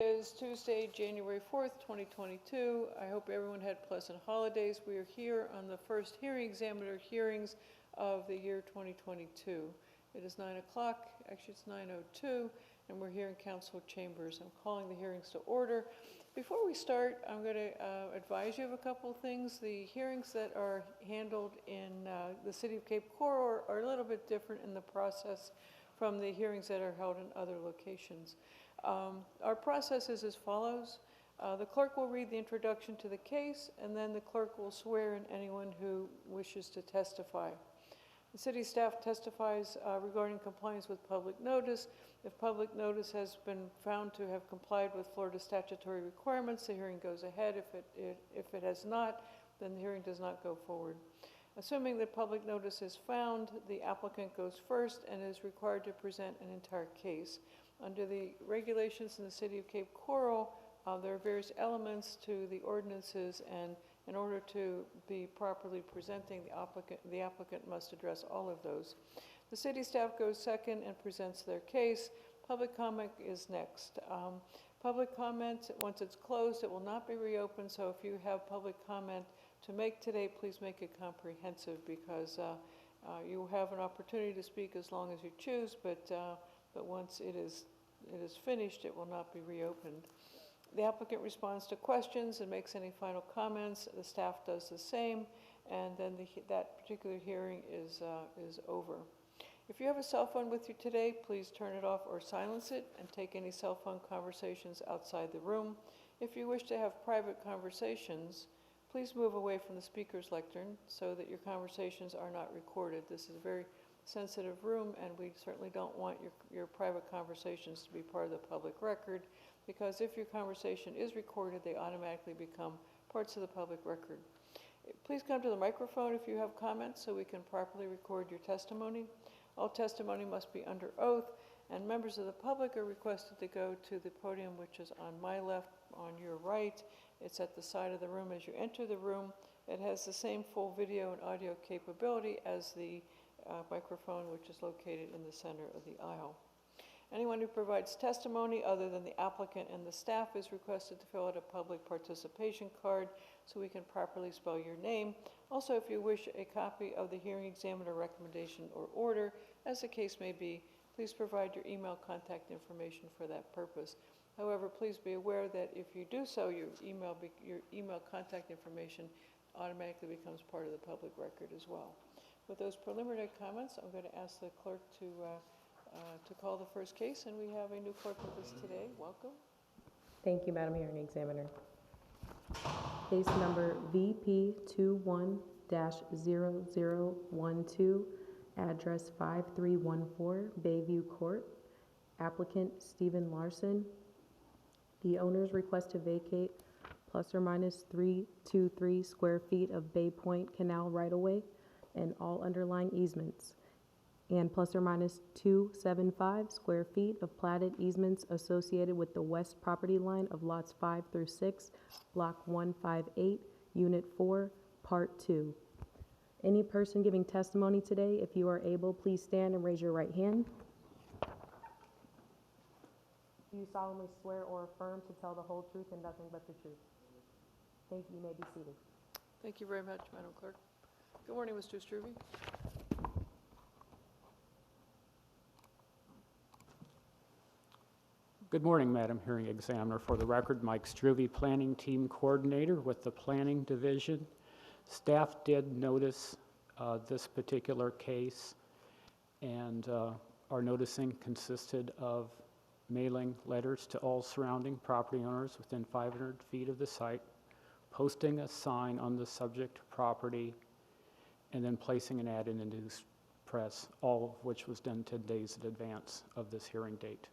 Is Tuesday, January 4th, 2022. I hope everyone had pleasant holidays. We are here on the first hearing examiner hearings of the year 2022. It is 9 o'clock, actually it's 9:02, and we're here in council chambers. I'm calling the hearings to order. Before we start, I'm going to advise you of a couple of things. The hearings that are handled in the city of Cape Coral are a little bit different in the process from the hearings that are held in other locations. Our process is as follows. The clerk will read the introduction to the case, and then the clerk will swear in anyone who wishes to testify. The city staff testifies regarding compliance with public notice. If public notice has been found to have complied with Florida statutory requirements, the hearing goes ahead. If it has not, then the hearing does not go forward. Assuming that public notice is found, the applicant goes first and is required to present an entire case. Under the regulations in the city of Cape Coral, there are various elements to the ordinances, and in order to be properly presenting, the applicant must address all of those. The city staff goes second and presents their case. Public comment is next. Public comment, once it's closed, it will not be reopened, so if you have public comment to make today, please make it comprehensive, because you have an opportunity to speak as long as you choose, but once it is finished, it will not be reopened. The applicant responds to questions and makes any final comments. The staff does the same, and then that particular hearing is over. If you have a cell phone with you today, please turn it off or silence it, and take any cell phone conversations outside the room. If you wish to have private conversations, please move away from the speaker's lectern so that your conversations are not recorded. This is a very sensitive room, and we certainly don't want your private conversations to be part of the public record, because if your conversation is recorded, they automatically become parts of the public record. Please come to the microphone if you have comments so we can properly record your testimony. All testimony must be under oath, and members of the public are requested to go to the podium, which is on my left, on your right. It's at the side of the room as you enter the room. It has the same full video and audio capability as the microphone, which is located in the center of the aisle. Anyone who provides testimony other than the applicant and the staff is requested to fill out a public participation card so we can properly spell your name. Also, if you wish a copy of the hearing examiner recommendation or order, as the case may be, please provide your email contact information for that purpose. However, please be aware that if you do so, your email contact information automatically becomes part of the public record as well. With those preliminary comments, I'm going to ask the clerk to call the first case, and we have a new clerk with us today. Welcome. Thank you, Madam Hearing Examiner. Case number VP 21-0012, address 5314 Bayview Court. Applicant Stephen Larson. The owners request to vacate plus or minus 323 square feet of Bay Point Canal right-of-way and all underlying easements, and plus or minus 275 square feet of platted easements associated with the west property line of lots 5 through 6, block 158, unit 4, part 2. Any person giving testimony today, if you are able, please stand and raise your right hand. Do you solemnly swear or affirm to tell the whole truth and nothing but the truth? Thank you. You may be seated. Thank you very much, Madam Clerk. Good morning, Mr. Struve. Good morning, Madam Hearing Examiner. For the record, Mike Struve, Planning Team Coordinator with the Planning Division. Staff did notice this particular case, and our noticing consisted of mailing letters to all surrounding property owners within 500 feet of the site, posting a sign on the subject property, and then placing an ad in the news press, all of which was done 10 days in advance of this hearing date.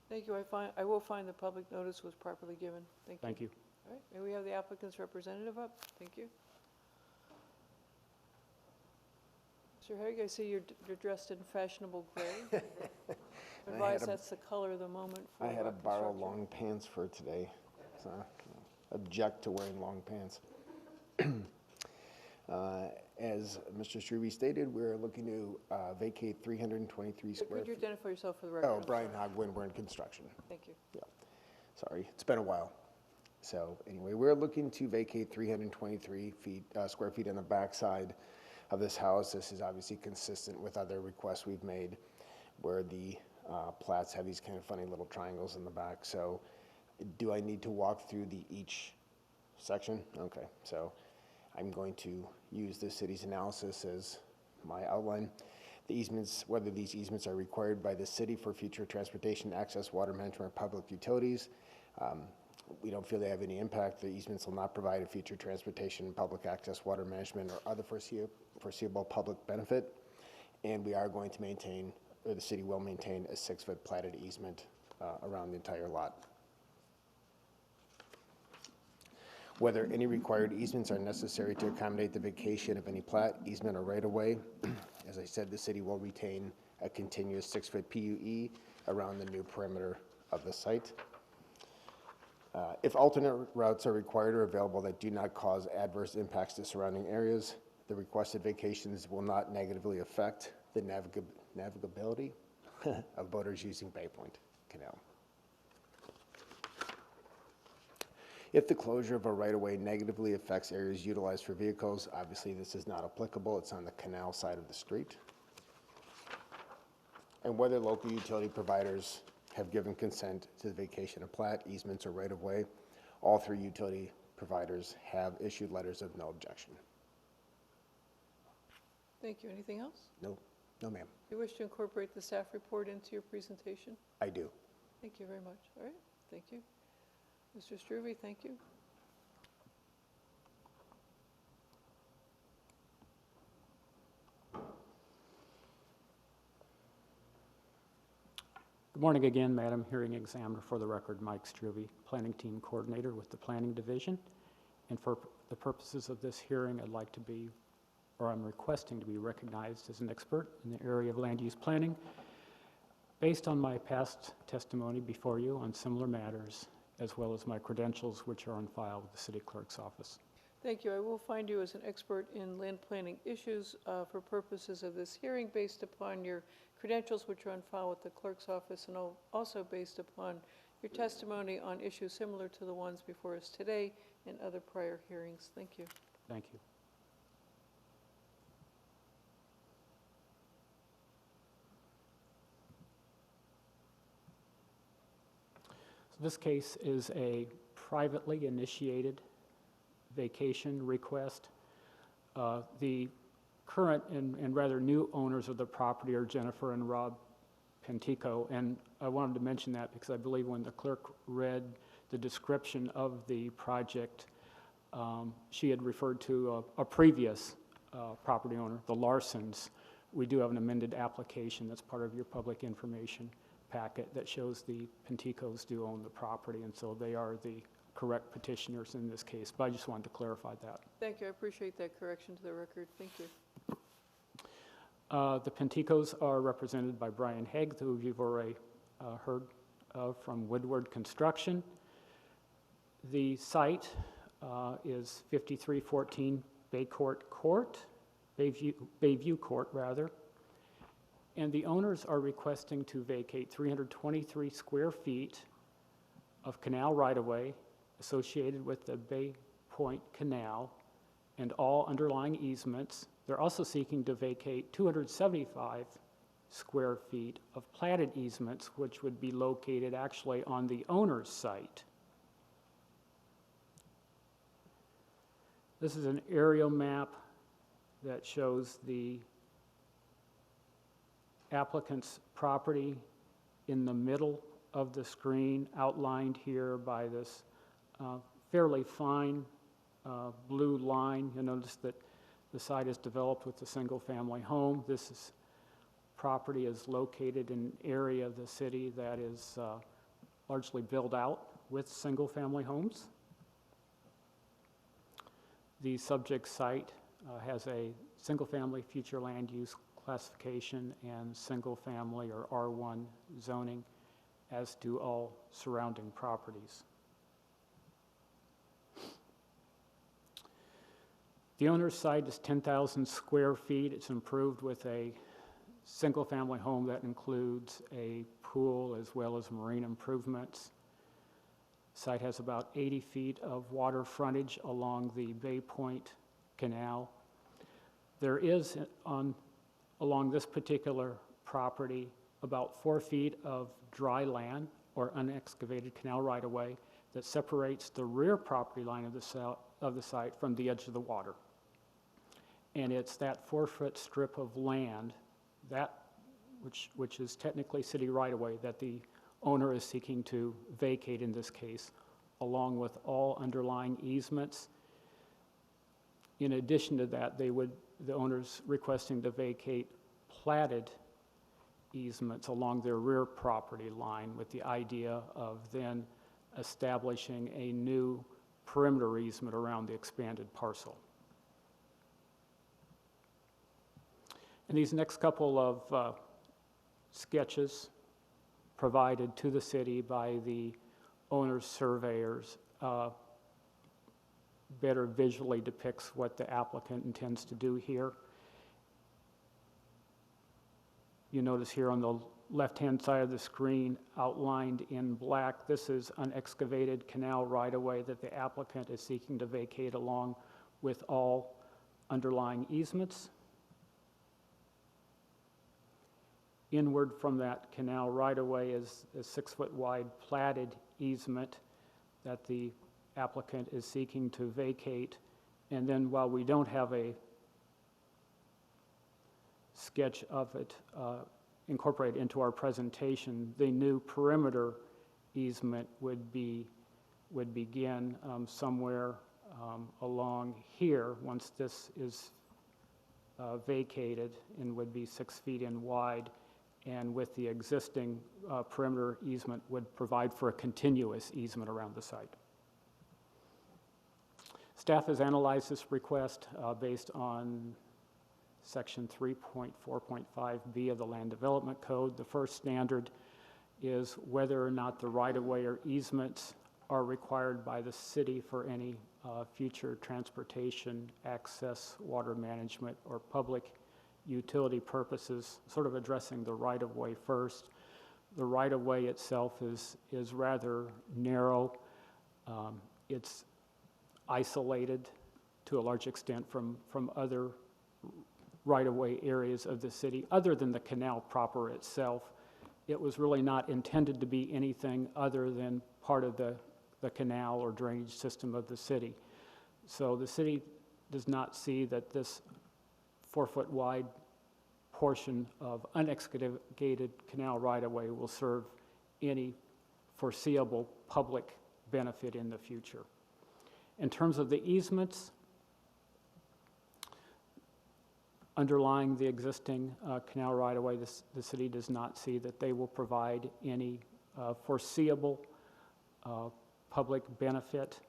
Thank you. I will find the public notice was properly given. Thank you. Thank you. All right. May we have the applicant's representative up? Thank you. Mr. Haig, I see you're dressed in fashionable gray. Advise that's the color of the moment. For I had to borrow construction. long pants for today, so object to wearing long pants. As Mr. Struve stated, we're looking to vacate 323 square Could you feet. identify yourself for the record? Oh, Brian Hogwin, we're in construction. Thank you. Yeah. Sorry, it's been a while. So anyway, we're looking to vacate 323 square feet on the backside of this house. This is obviously consistent with other requests we've made where the plats have these kind of funny little triangles in the back. So do I need to walk through each section? Okay, so I'm going to use the city's analysis as my outline. The easements, whether these easements are required by the city for future transportation, access, water management, or public utilities. We don't feel they have any impact. The easements will not provide a future transportation, public access, water management, or other foreseeable public benefit. And we are going to maintain, or the city will maintain, a 6-foot platted easement around the entire lot. Whether any required easements are necessary to accommodate the vacation of any plat, easement, or right-of-way. As I said, the city will retain a continuous 6-foot PUE around the new perimeter of the site. If alternate routes are required or available that do not cause adverse impacts to surrounding areas, the requested vacations will not negatively affect the navigability of boaters using Bay Point Canal. If the closure of a right-of-way negatively affects areas utilized for vehicles, obviously this is not applicable. It's on the canal side of the street. And whether local utility providers have given consent to the vacation of plat, easements, or right-of-way, all 3 utility providers have issued letters of no objection. Thank you. Anything else? No, ma'am. Do you wish to incorporate the staff report into your presentation? I do. Thank you very much. All right, thank you. Mr. Struve, thank you. Good morning again, Madam Hearing Examiner. For the record, Mike Struve, Planning Team Coordinator with the Planning Division. And for the purposes of this hearing, I'd like to be, or I'm requesting to be recognized as an expert in the area of land use planning based on my past testimony before you on similar matters, as well as my credentials, which are on file with the City Clerk's office. Thank you. I will find you as an expert in land planning issues for purposes of this hearing based upon your credentials, which are on file with the clerk's office, and also based upon your testimony on issues similar to the ones before us today and other prior hearings. Thank you. Thank you. So this case is a privately initiated vacation request. The current and rather new owners of the property are Jennifer and Rob Pentico, and I wanted to mention that because I believe when the clerk read the description of the project, she had referred to a previous property owner, the Larsons. We do have an amended application that's part of your public information packet that shows the Penticos do own the property, and so they are the correct petitioners in this case, but I just wanted to clarify that. Thank you. I appreciate that correction to the record. Thank you. The Penticos are represented by Brian Haig, who you've already heard of from Woodward Construction. The site is 5314 Bayview Court, rather. And the owners are requesting to vacate 323 square feet of canal right-of-way associated with the Bay Point Canal and all underlying easements. They're also seeking to vacate 275 square feet of platted easements, which would be located actually on the owner's site. This is an aerial map that shows the applicant's property in the middle of the screen, outlined here by this fairly fine blue line. You'll notice that the site is developed with a single-family home. This property is located in an area of the city that is largely built out with single-family homes. The subject site has a single-family future land use classification and single-family or R1 zoning, as do all surrounding properties. The owner's site is 10,000 square feet. It's improved with a single-family home that includes a pool as well as marine improvements. Site has about 80 feet of water frontage along the Bay Point Canal. There is along this particular property about 4 feet of dry land or unexcavated canal right-of-way that separates the rear property line of the site from the edge of the water. And it's that 4-foot strip of land, which is technically city right-of-way, that the owner is seeking to vacate in this case, along with all underlying easements. In addition to that, the owner's requesting to vacate platted easements along their rear property line with the idea of then establishing a new perimeter easement around the expanded parcel. And these next couple of sketches provided to the city by the owner's surveyors better visually depicts what the applicant intends to do here. You notice here on the left-hand side of the screen, outlined in black, this is unexcavated canal right-of-way that the applicant is seeking to vacate along with all underlying easements. Inward from that canal right-of-way is a 6-foot wide platted easement that the applicant is seeking to vacate. And then while we don't have a sketch of it incorporated into our presentation, the new perimeter easement would begin somewhere along here once this is vacated, and would be 6 feet in wide, and with the existing perimeter easement would provide for a continuous easement around the site. Staff has analyzed this request based on Section 3.4.5B of the Land Development Code. The first standard is whether or not the right-of-way or easements are required by the city for any future transportation, access, water management, or public utility purposes, sort of addressing the right-of-way first. The right-of-way itself is rather narrow. It's isolated to a large extent from other right-of-way areas of the city. Other than the canal proper itself, it was really not intended to be anything other than part of the canal or drainage system of the city. So the city does not see that this 4-foot wide portion of unexcavated canal right-of-way will serve any foreseeable public benefit in the future. In terms of the easements underlying the existing canal right-of-way, the city does not see that they will provide any foreseeable public benefit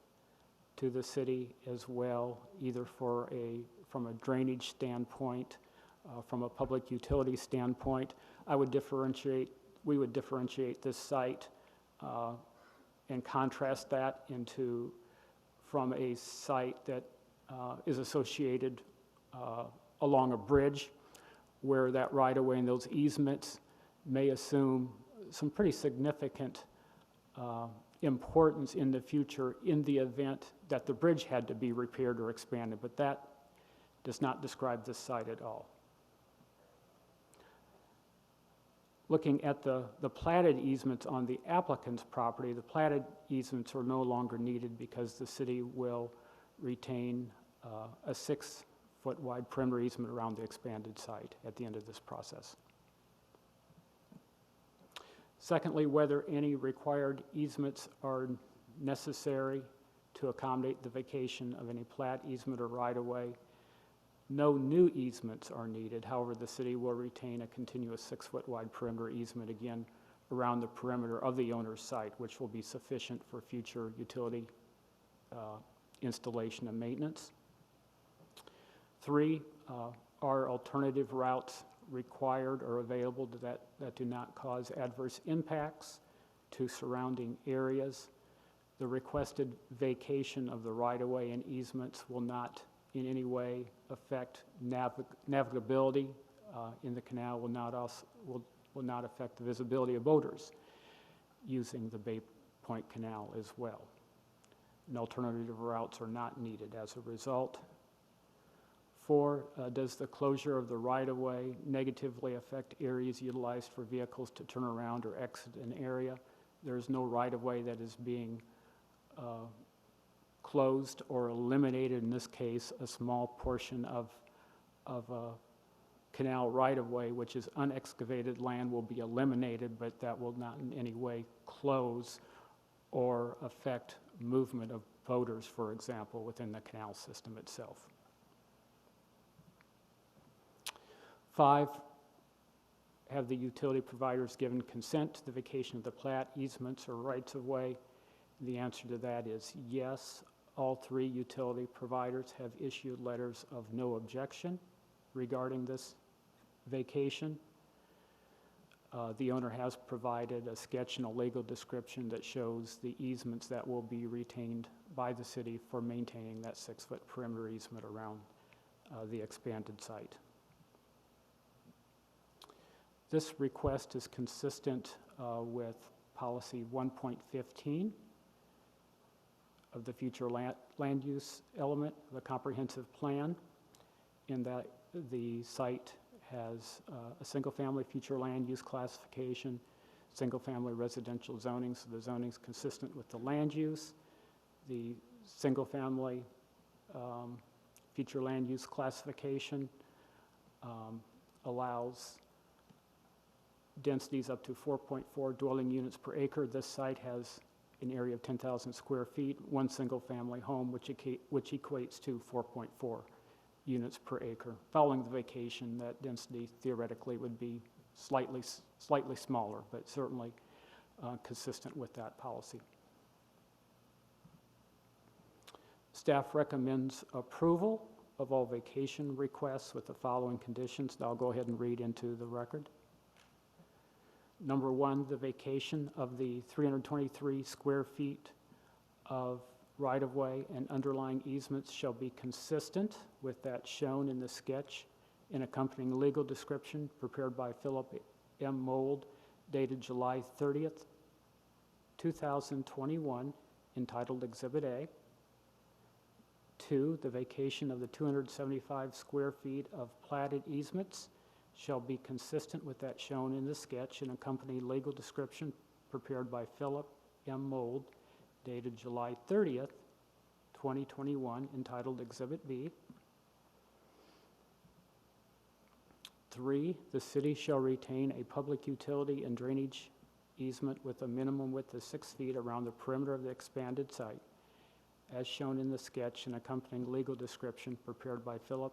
to the city as well, either from a drainage standpoint, from a public utility standpoint. We would differentiate this site and contrast that from a site that is associated along a bridge, where that right-of-way and those easements may assume some pretty significant importance in the future in the event that the bridge had to be repaired or expanded, but that does not describe this site at all. Looking at the platted easements on the applicant's property, the platted easements are no longer needed because the city will retain a 6-foot wide perimeter easement around the expanded site at the end of this process. Secondly, whether any required easements are necessary to accommodate the vacation of any plat, easement, or right-of-way. No new easements are needed. However, the city will retain a continuous 6-foot wide perimeter easement again around the perimeter of the owner's site, which will be sufficient for future utility installation and maintenance. 3, are alternative routes required or available that do not cause adverse impacts to surrounding areas. The requested vacation of the right-of-way and easements will not in any way affect navigability in the canal, will not affect the visibility of boaters using the Bay Point Canal as well. And alternative routes are not needed as a result. 4, does the closure of the right-of-way negatively affect areas utilized for vehicles to turn around or exit an area? There is no right-of-way that is being closed or eliminated. In this case, a small portion of a canal right-of-way, which is unexcavated land, will be eliminated, but that will not in any way close or affect movement of boaters, for example, within the canal system itself. 5, have the utility providers given consent to the vacation of the plat, easements, or rights-of-way? The answer to that is yes. All 3 utility providers have issued letters of no objection regarding this vacation. The owner has provided a sketch and a legal description that shows the easements that will be retained by the city for maintaining that 6-foot perimeter easement around the expanded site. This request is consistent with policy 1.15 of the future land use element of the comprehensive plan, in that the site has a single-family future land use classification, single-family residential zoning, so the zoning is consistent with the land use. The single-family future land use classification allows densities up to 4.4 dwelling units per acre. This site has an area of 10,000 square feet, 1 single-family home, which equates to 4.4 units per acre. Following the vacation, that density theoretically would be slightly smaller, but certainly consistent with that policy. Staff recommends approval of all vacation requests with the following conditions that I'll go ahead and read into the record. Number 1, the vacation of the 323 square feet of right-of-way and underlying easements shall be consistent with that shown in the sketch and accompanying legal description prepared by Philip M. Mold, dated July 30th, 2021, entitled Exhibit A. 2, the vacation of the 275 square feet of platted easements shall be consistent with that shown in the sketch and accompanying legal description prepared by Philip M. Mold, dated July 30th, 2021, entitled Exhibit B. 3, the city shall retain a public utility and drainage easement with a minimum width of 6 feet around the perimeter of the expanded site, as shown in the sketch and accompanying legal description prepared by Philip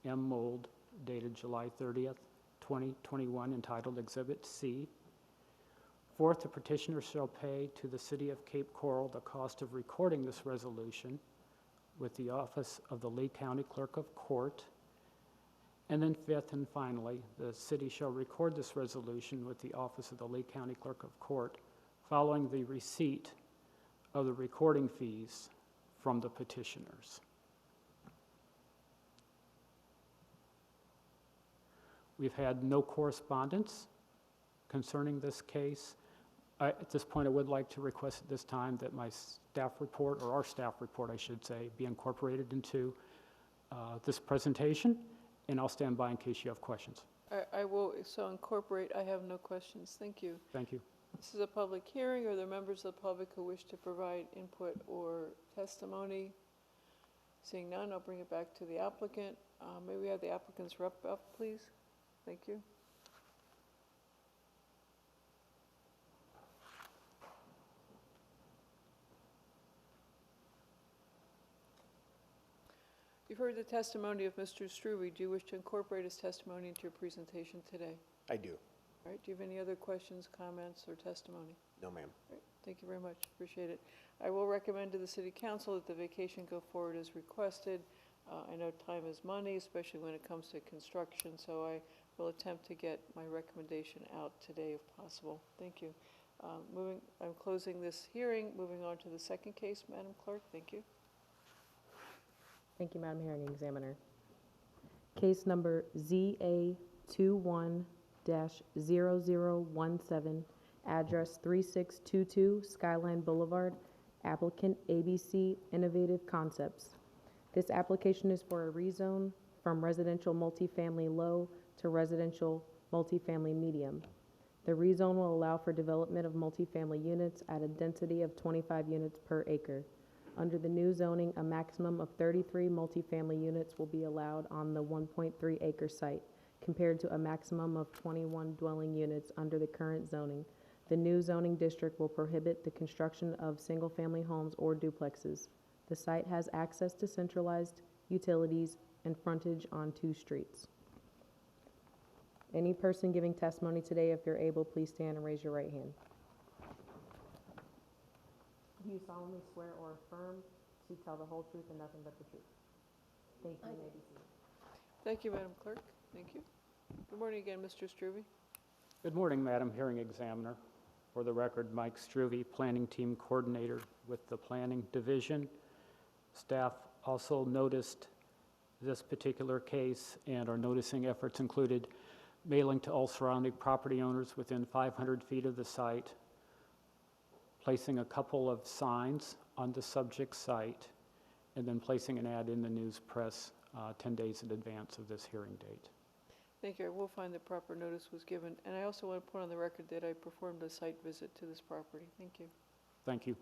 M. Mold, dated July 30th, 2021, entitled Exhibit C. 4th, the petitioner shall pay to the City of Cape Coral the cost of recording this resolution with the office of the Lee County Clerk of Court. And then 5th and finally, the city shall record this resolution with the office of the Lee County Clerk of Court following the receipt of the recording fees from the petitioners. We've had no correspondence concerning this case. At this point, I would like to request at this time that my staff report, or our staff report, I should say, be incorporated into this presentation, and I'll stand by in case you have questions. I will so incorporate. I have no questions. Thank you. Thank you. This is a public hearing. Are there members of the public who wish to provide input or testimony? Seeing none, I'll bring it back to the applicant. May we have the applicant's rep up, please? Thank you. You've heard the testimony of Mr. Struve. Do you wish to incorporate his testimony into your presentation today? I do. All right, do you have any other questions, comments, or testimony? No, ma'am. All right, thank you very much, appreciate it. I will recommend to the City Council that the vacation go forward as requested. I know time is money, especially when it comes to construction, so I will attempt to get my recommendation out today if possible. Thank you. I'm closing this hearing. Moving on to the second case, Madam Clerk, thank you. Thank you, Madam Hearing Examiner. Case number ZA21-0017, address 3622 Skyline Boulevard, applicant ABC Innovative Concepts. This application is for a rezone from residential multifamily low to residential multifamily medium. The rezone will allow for development of multifamily units at a density of 25 units per acre. Under the new zoning, a maximum of 33 multifamily units will be allowed on the 1.3 acre site, compared to a maximum of 21 dwelling units under the current zoning. The new zoning district will prohibit the construction of single-family homes or duplexes. The site has access to centralized utilities and frontage on 2 streets. Any person giving testimony today, if you're able, please stand and raise your right hand. Do you solemnly swear or affirm to tell the whole truth and nothing but the truth? Thank you. You may be seated. Thank you, Madam Clerk. Thank you. Good morning again, Mr. Strube. Good morning, Madam Hearing Examiner. For the record, Mike Struve, Planning Team Coordinator with the Planning Division. Staff also noticed this particular case and are noticing efforts included mailing to all surrounding property owners within 500 feet of the site, placing a couple of signs on the subject site, and then placing an ad in the news press 10 days in advance of this hearing date. Thank you. I will find the proper notice was given. And I also want to put on the record that I performed a site visit to this property. Thank you. Thank you.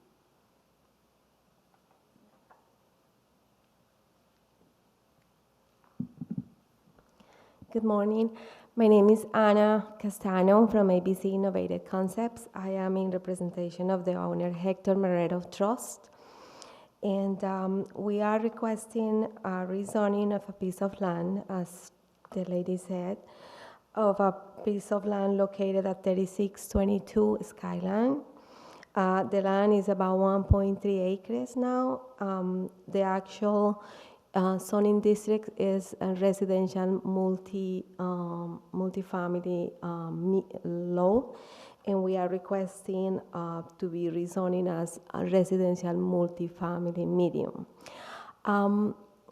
Good morning. My name is Ana Castano from ABC Innovative Concepts. I am in representation of the owner, Hector Marrero Trust. And we are requesting a rezoning of a piece of land, as the lady said, of a piece of land located at 3622 Skyline. The land is about 1.3 acres now. The actual zoning district is a residential multifamily low, and we are requesting to be rezoning as a residential multifamily medium.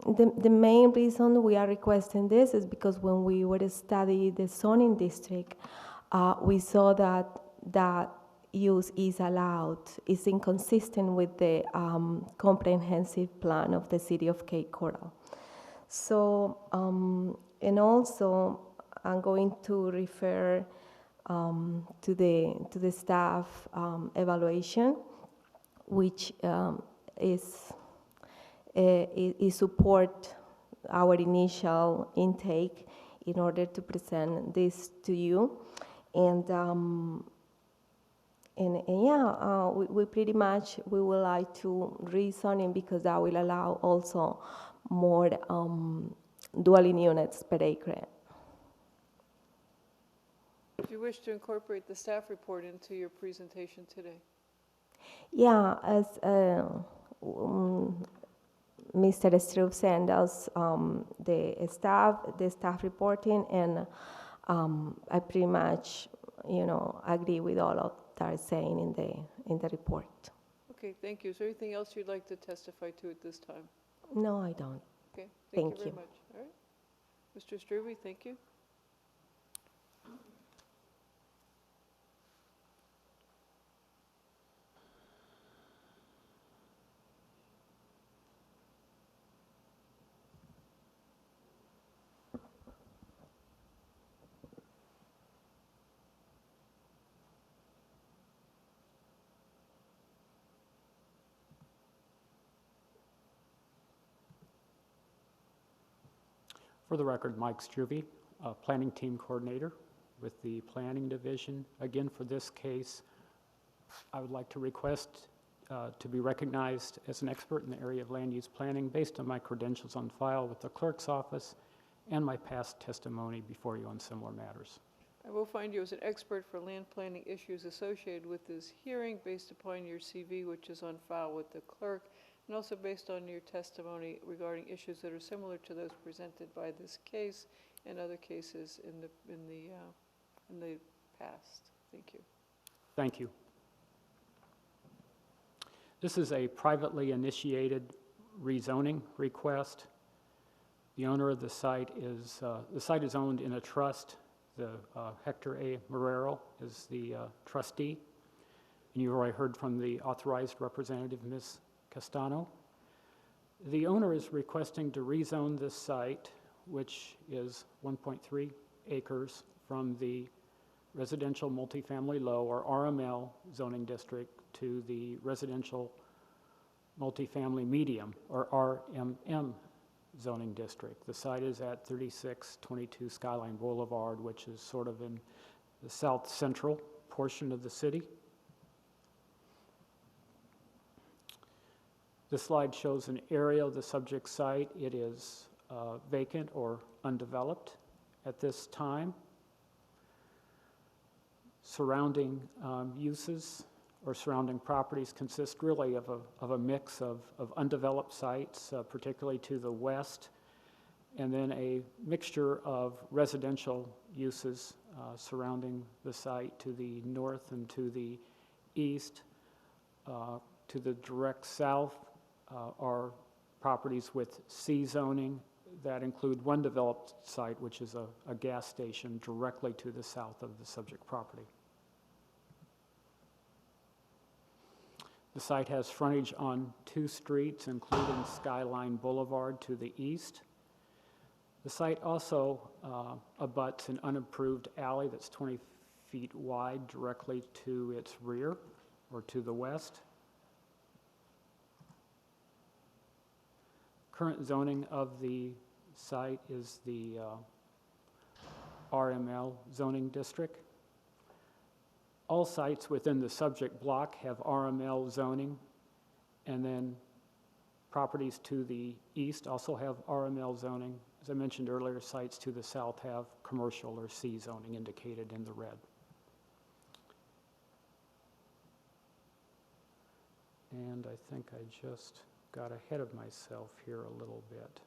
The main reason we are requesting this is because when we were studying the zoning district, we saw that use is allowed, is inconsistent with the comprehensive plan of the city of Cape Coral. So, and also, I'm going to refer to the staff evaluation, which is support our initial intake in order to present this to you. And yeah, we pretty much, we would like to rezoning because that will allow also more dwelling units per acre. Do you wish to incorporate the staff report into your presentation today? Yeah, as Mr. Struve sent us the staff reporting, and I pretty much, agree with all of that is saying in the report. Okay, thank you. Is there anything else you'd like to testify to at this time? No, I don't. Okay, Thank thank you very you. much. All right. Mr. Strube, thank you. For the record, Mike Struve, Planning Team Coordinator with the Planning Division. Again, for this case, I would like to request to be recognized as an expert in the area of land use planning based on my credentials on file with the clerk's office and my past testimony before you on similar matters. I will find you as an expert for land planning issues associated with this hearing based upon your CV, which is on file with the clerk, and also based on your testimony regarding issues that are similar to those presented by this case and other cases in the past. Thank you. Thank you. This is a privately initiated rezoning request. The owner of the site is owned in a trust Hector A. Marrero is the trustee. And you've already heard from the authorized representative, Ms. Castano. The owner is requesting to rezone this site, which is 1.3 acres, from the residential multifamily low, or RML, zoning district to the residential multifamily medium, or RMM, zoning district. The site is at 3622 Skyline Boulevard, which is sort of in the south central portion of the city. This slide shows an area of the subject site. It is vacant or undeveloped at this time. Surrounding uses or surrounding properties consist really of a mix of undeveloped sites, particularly to the west, and then a mixture of residential uses surrounding the site to the north and to the east. To the direct south are properties with C zoning that include one developed site, which is a gas station directly to the south of the subject property. The site has frontage on 2 streets, including Skyline Boulevard to the east. The site also abuts an unimproved alley that's 20 feet wide directly to its rear or to the west. Current zoning of the site is the RML zoning district. All sites within the subject block have RML zoning, and then properties to the east also have RML zoning. As I mentioned earlier, sites to the south have commercial or C zoning indicated in the red. And I think I just got ahead of myself here a little bit.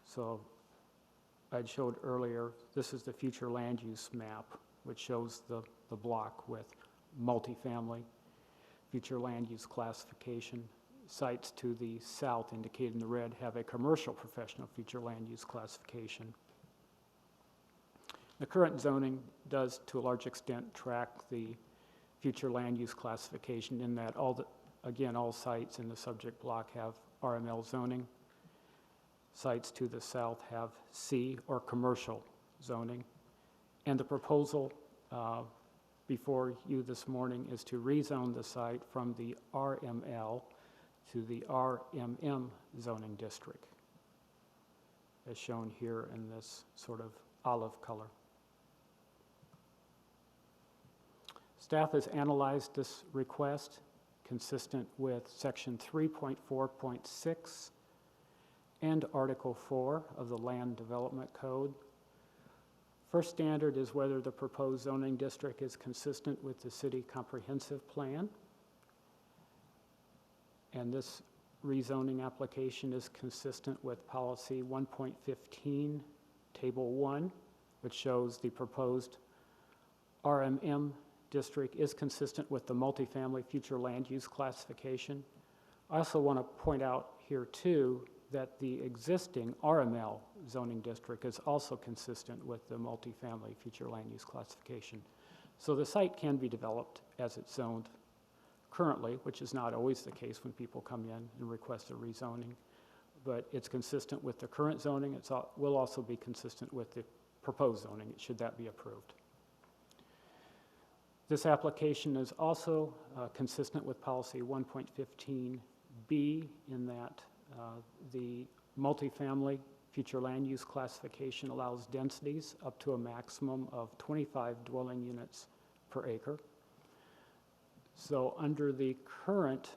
So I showed earlier, this is the future land use map, which shows the block with multifamily, future land use classification. Sites to the south, indicated in the red, have a commercial professional future land use classification. The current zoning does, to a large extent, track the future land use classification in that all sites in the subject block have RML zoning. Sites to the south have C or commercial zoning. And the proposal before you this morning is to rezone the site from the RML to the RMM zoning district, as shown here in this sort of olive color. Staff has analyzed this request consistent with Section 3.4.6 and Article 4 of the Land Development Code. First standard is whether the proposed zoning district is consistent with the city comprehensive plan. And this rezoning application is consistent with policy 1.15, table 1, which shows the proposed RMM district is consistent with the multifamily future land use classification. I also want to point out here too that the existing RML zoning district is also consistent with the multifamily future land use classification. So the site can be developed as it's zoned currently, which is not always the case when people come in and request a rezoning, but it's consistent with the current zoning. It will also be consistent with the proposed zoning, should that be approved. This application is also consistent with policy 1.15B in that the multifamily future land use classification allows densities up to a maximum of 25 dwelling units per acre. So under the current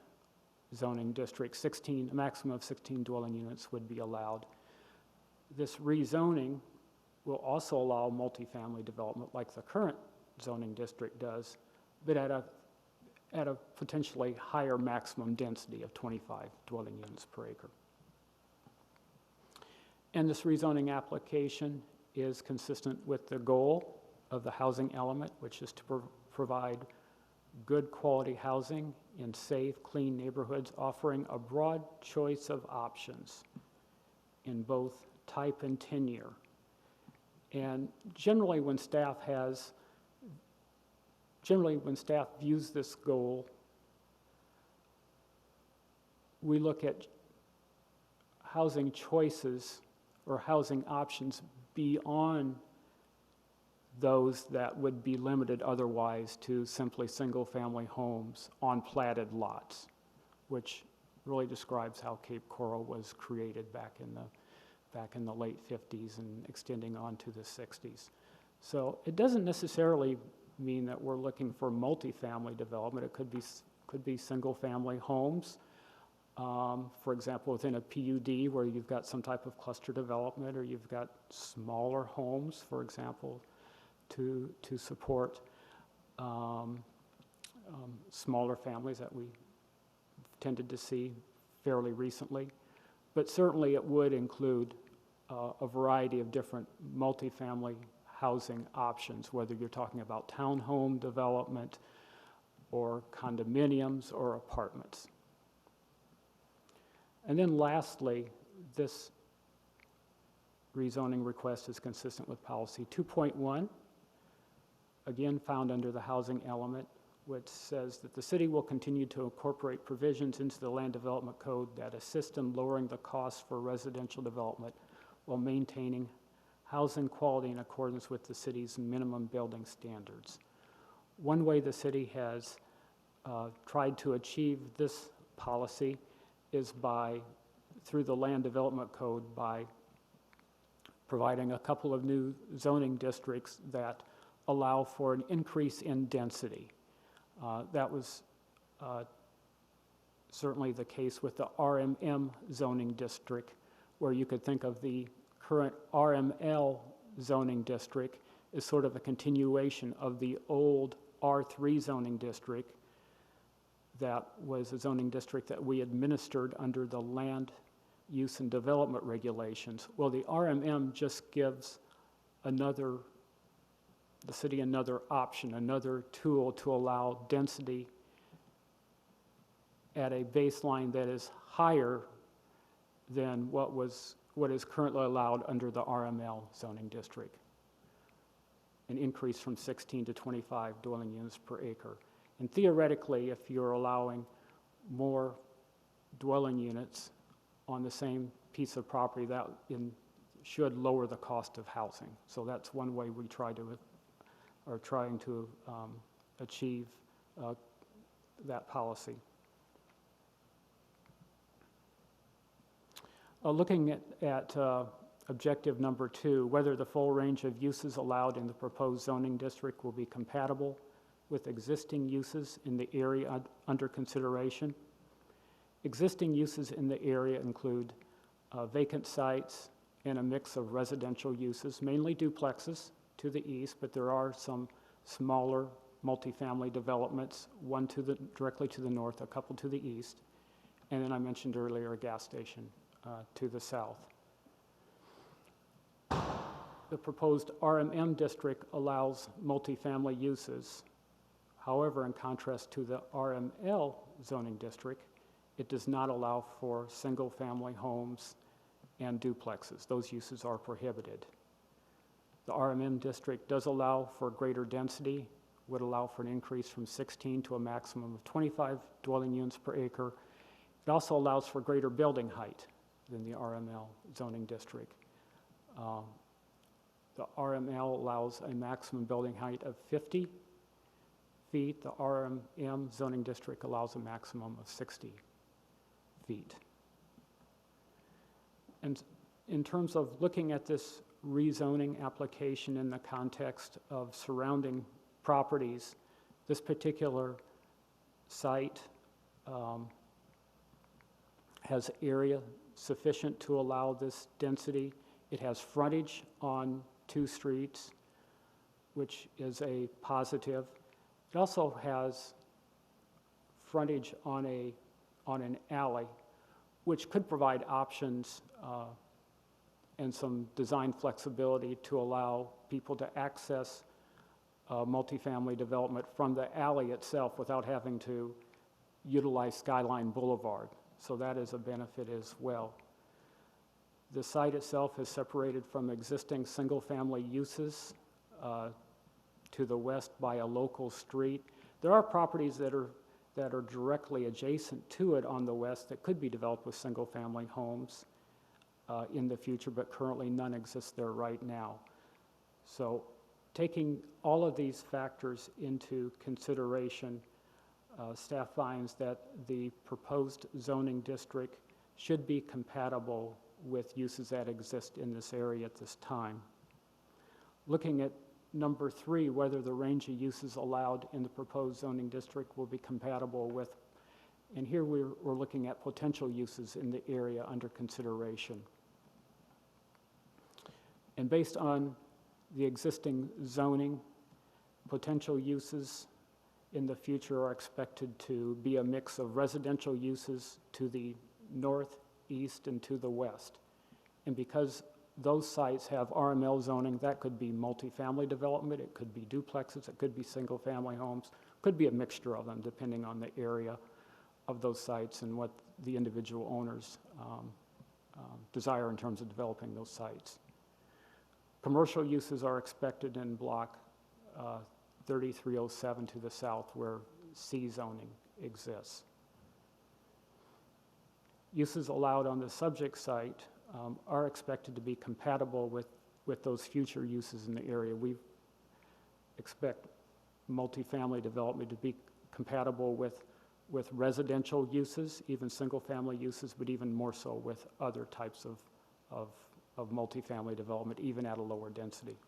zoning district, a maximum of 16 dwelling units would be allowed. This rezoning will also allow multifamily development like the current zoning district does, but at a potentially higher maximum density of 25 dwelling units per acre. And this rezoning application is consistent with the goal of the housing element, which is to provide good quality housing in safe, clean neighborhoods, offering a broad choice of options in both type and tenure. And generally when staff views this goal, we look at housing choices or housing options beyond those that would be limited otherwise to simply single-family homes on platted lots, which really describes how Cape Coral was created back in the late 50s and extending on to the 60s. So it doesn't necessarily mean that we're looking for multifamily development. It could be single-family homes. For example, within a PUD where you've got some type of cluster development, or you've got smaller homes, for example, to support smaller families that we tended to see fairly recently. But certainly it would include a variety of different multifamily housing options, whether you're talking about townhome development or condominiums or apartments. And then lastly, this rezoning request is consistent with policy 2.1, again found under the housing element, which says that the city will continue to incorporate provisions into the land development code that assist in lowering the costs for residential development while maintaining housing quality in accordance with the city's minimum building standards. One way the city has tried to achieve this policy is through the land development code, by providing a couple of new zoning districts that allow for an increase in density. That was certainly the case with the RMM zoning district, where you could think of the current RML zoning district as sort of a continuation of the old R3 zoning district that was a zoning district that we administered under the land use and development regulations. Well, the RMM just gives the city another option, another tool to allow density at a baseline that is higher than what is currently allowed under the RML zoning district, an increase from 16 to 25 dwelling units per acre. And theoretically, if you're allowing more dwelling units on the same piece of property, that should lower the cost of housing. So that's one way we are trying to achieve that policy. Looking at objective number 2, whether the full range of uses allowed in the proposed zoning district will be compatible with existing uses in the area under consideration. Existing uses in the area include vacant sites and a mix of residential uses, mainly duplexes to the east, but there are some smaller multifamily developments, one directly to the north, a couple to the east, and then I mentioned earlier a gas station to the south. The proposed RMM district allows multifamily uses. However, in contrast to the RML zoning district, it does not allow for single-family homes and duplexes. Those uses are prohibited. The RMM district does allow for greater density, would allow for an increase from 16 to a maximum of 25 dwelling units per acre. It also allows for greater building height than the RML zoning district. The RML allows a maximum building height of 50 feet. The RMM zoning district allows a maximum of 60 feet. And in terms of looking at this rezoning application in the context of surrounding properties, this particular site has area sufficient to allow this density. It has frontage on 2 streets, which is a positive. It also has frontage on an alley, which could provide options and some design flexibility to allow people to access multifamily development from the alley itself without having to utilize Skyline Boulevard. So that is a benefit as well. The site itself is separated from existing single-family uses to the west by a local street. There are properties that are directly adjacent to it on the west that could be developed with single-family homes in the future, but currently none exists there right now. So taking all of these factors into consideration, staff finds that the proposed zoning district should be compatible with uses that exist in this area at this time. Looking at number 3, whether the range of uses allowed in the proposed zoning district will be compatible with, and here we're looking at potential uses in the area under consideration. And based on the existing zoning, potential uses in the future are expected to be a mix of residential uses to the north, east, and to the west. And because those sites have RML zoning, that could be multifamily development, it could be duplexes, it could be single-family homes, could be a mixture of them depending on the area of those sites and what the individual owners desire in terms of developing those sites. Commercial uses are expected in block 3307 to the south where C zoning exists. Uses allowed on the subject site are expected to be compatible with those future uses in the area. We expect multifamily development to be compatible with residential uses, even single-family uses, but even more so with other types of multifamily development, even at a lower density.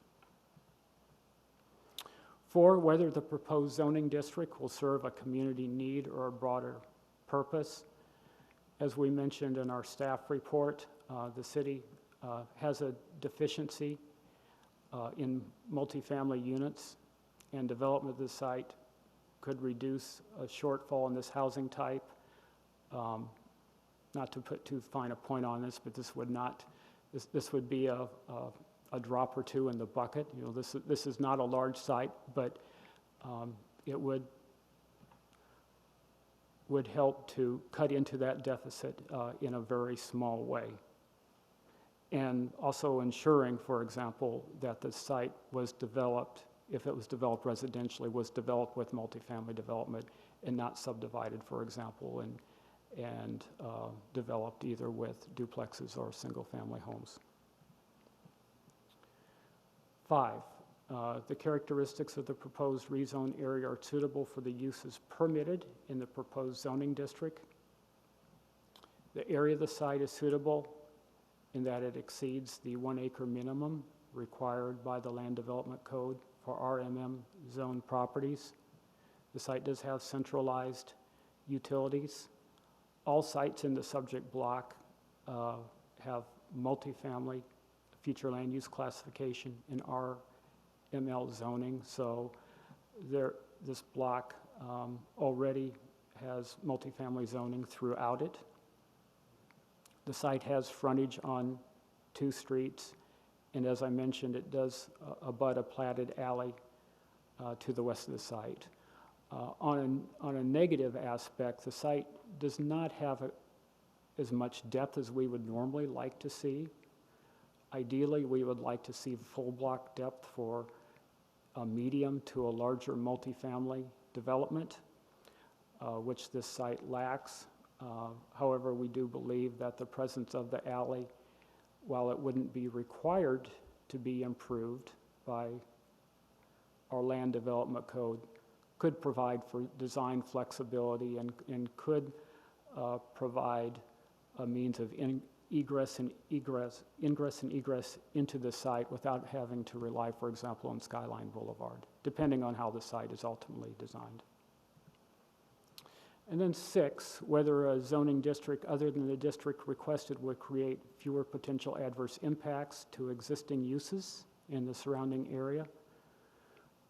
4, whether the proposed zoning district will serve a community need or a broader purpose. As we mentioned in our staff report, the city has a deficiency in multifamily units, and development of the site could reduce a shortfall in this housing type. Not to put too fine a point on this, but this would be a drop or two in the bucket. You know, this is not a large site, but it would help to cut into that deficit in a very small way. And also ensuring, for example, that the site was developed, if it was developed residentially, was developed with multifamily development and not subdivided, for example, and developed either with duplexes or single-family homes. 5, the characteristics of the proposed rezone area are suitable for the uses permitted in the proposed zoning district. The area of the site is suitable in that it exceeds the 1 acre minimum required by the Land Development Code for RMM zone properties. The site does have centralized utilities. All sites in the subject block have multifamily future land use classification in RML zoning, so this block already has multifamily zoning throughout it. The site has frontage on 2 streets, and as I mentioned, it does abut a platted alley to the west of the site. On a negative aspect, the site does not have as much depth as we would normally like to see. Ideally, we would like to see full block depth for a medium to a larger multifamily development, which this site lacks. However, we do believe that the presence of the alley, while it wouldn't be required to be improved by our land development code, could provide for design flexibility and could provide a means of ingress and egress into the site without having to rely, for example, on Skyline Boulevard, depending on how the site is ultimately designed. And then 6, whether a zoning district other than the district requested would create fewer potential adverse impacts to existing uses in the surrounding area.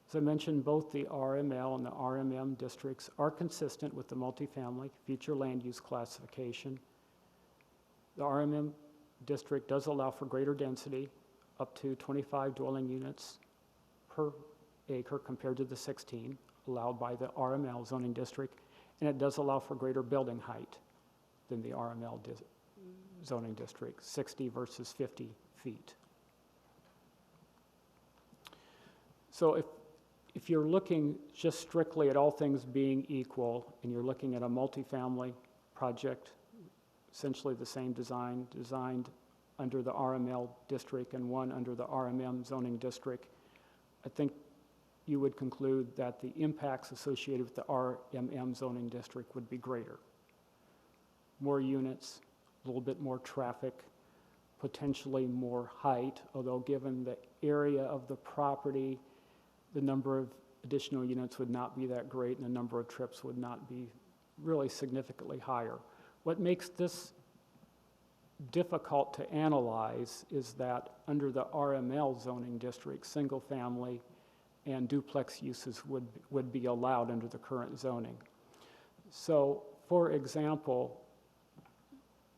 As I mentioned, both the RML and the RMM districts are consistent with the multifamily future land use classification. The RMM district does allow for greater density, up to 25 dwelling units per acre compared to the 16 allowed by the RML zoning district, and it does allow for greater building height than the RML zoning district, 60 versus 50 feet. So if you're looking just strictly at all things being equal, and you're looking at a multifamily project, essentially the same design, designed under the RML district and one under the RMM zoning district, I think you would conclude that the impacts associated with the RMM zoning district would be greater. More units, a little bit more traffic, potentially more height, although given the area of the property, the number of additional units would not be that great and the number of trips would not be really significantly higher. What makes this difficult to analyze is that under the RML zoning district, single family and duplex uses would be allowed under the current zoning. So, for example,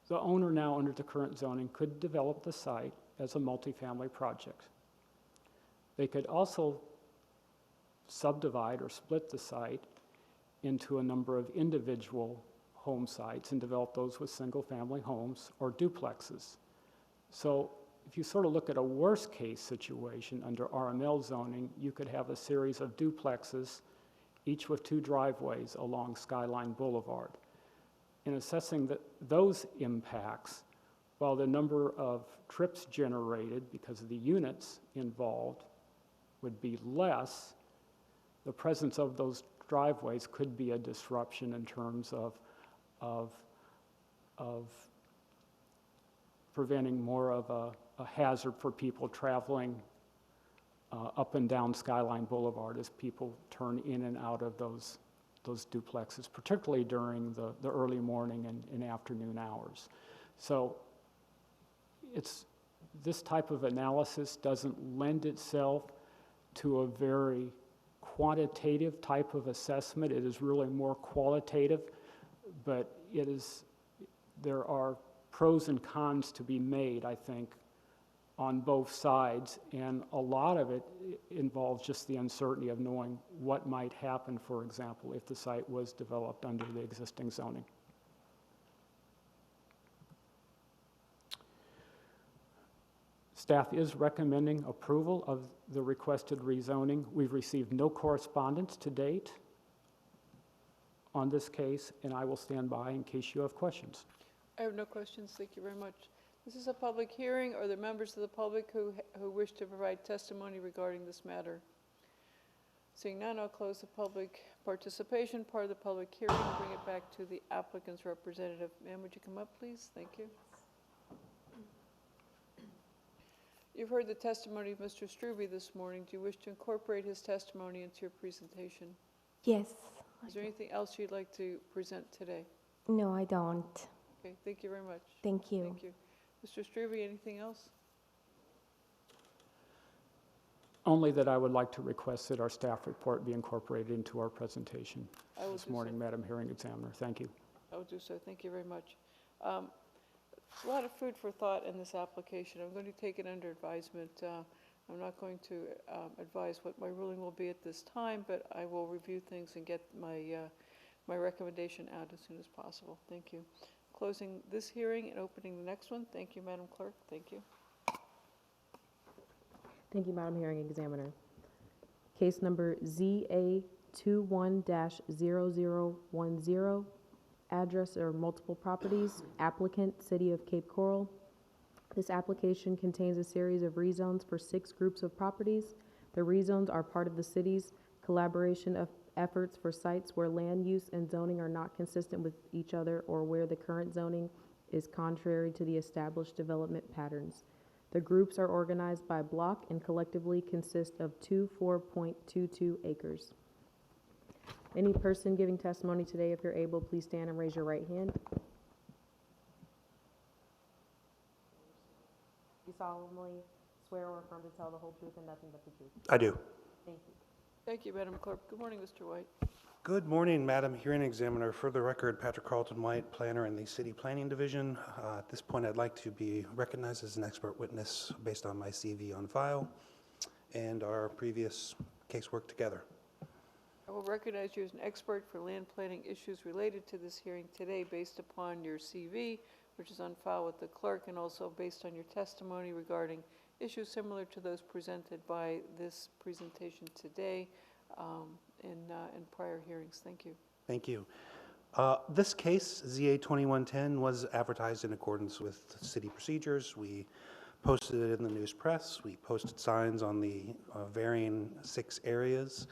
the owner now under the current zoning could develop the site as a multifamily project. They could also subdivide or split the site into a number of individual home sites and develop those with single-family homes or duplexes. So if you sort of look at a worst-case situation under RML zoning, you could have a series of duplexes, each with 2 driveways along Skyline Boulevard. In assessing those impacts, while the number of trips generated because of the units involved would be less, the presence of those driveways could be a disruption in terms of preventing more of a hazard for people traveling up and down Skyline Boulevard as people turn in and out of those duplexes, particularly during the early morning and afternoon hours. So this type of analysis doesn't lend itself to a very quantitative type of assessment. It is really more qualitative, but there are pros and cons to be made, I think, on both sides, and a lot of it involves just the uncertainty of knowing what might happen, for example, if the site was developed under the existing zoning. Staff is recommending approval of the requested rezoning. We've received no correspondence to date on this case, and I will stand by in case you have questions. I have no questions. Thank you very much. This is a public hearing. Are there members of the public who wish to provide testimony regarding this matter? Seeing none, I'll close the public participation part of the public hearing and bring it back to the applicant's representative. Ma'am, would you come up, please? Thank you. You've heard the testimony of Mr. Strube this morning. Do you wish to incorporate his testimony into your presentation? Yes. Is there anything else you'd like to present today? No, I don't. Okay, thank you very much. Thank you. Thank you. Mr. Strube, anything else? Only that I would like to request that our staff report be incorporated into our presentation I will this do morning, so. Madam Hearing Examiner. Thank you. I will do so. Thank you very much. A lot of food for thought in this application. I'm going to take it under advisement. I'm not going to advise what my ruling will be at this time, but I will review things and get my recommendation out as soon as possible. Thank you. Closing this hearing and opening the next one. Thank you, Madam Clerk. Thank you. Thank you, Madam Hearing Examiner. Case number ZA21-0010, address or multiple properties, applicant, City of Cape Coral. This application contains a series of rezones for 6 groups of properties. The rezones are part of the city's collaboration of efforts for sites where land use and zoning are not consistent with each other or where the current zoning is contrary to the established development patterns. The groups are organized by block and collectively consist of 4.22 acres. Any person giving testimony today, if you're able, please stand and raise your right hand. You solemnly swear or affirm to tell the whole truth and nothing but the truth. I do. Thank you. Thank you, Madam Clerk. Good morning, Mr. White. Good morning, Madam Hearing Examiner. For the record, Patrick Carlton White, planner in the City Planning Division. At this point, I'd like to be recognized as an expert witness based on my CV on file and our previous casework together. I will recognize you as an expert for land planning issues related to this hearing today based upon your CV, which is on file with the clerk, and also based on your testimony regarding issues similar to those presented by this presentation today in prior hearings. Thank you. Thank you. This case, ZA 2110, was advertised in accordance with city procedures. We posted it in the news press. We posted signs on the varying 6 areas,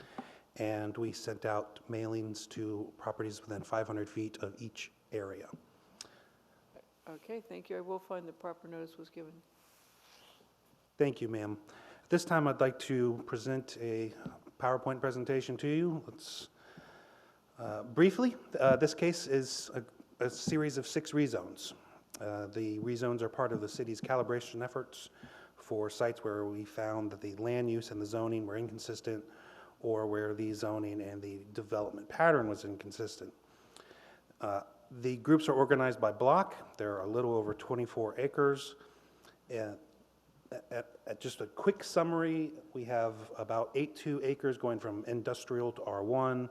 and we sent out mailings to properties within 500 feet of each area. Okay, thank you. I will find the proper notice was given. Thank you, ma'am. At this time, I'd like to present a PowerPoint presentation to you. Let's briefly, this case is a series of 6 rezones. The rezones are part of the city's calibration efforts for sites where we found that the land use and the zoning were inconsistent, or where the zoning and the development pattern was inconsistent. The groups are organized by block. There are a little over 24 acres. At just a quick summary, we have about 8.2 acres going from industrial to R1,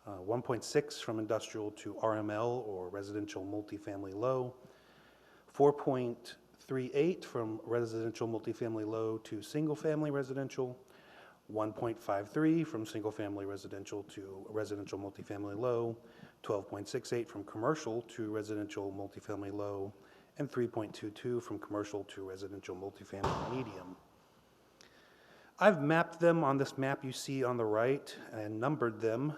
1.6 from industrial to RML, or residential multifamily low, 4.38 from residential multifamily low to single-family residential, 1.53 from single-family residential to residential multifamily low, 12.68 from commercial to residential multifamily low, and 3.22 from commercial to residential multifamily medium. I've mapped them on this map you see on the right and numbered them.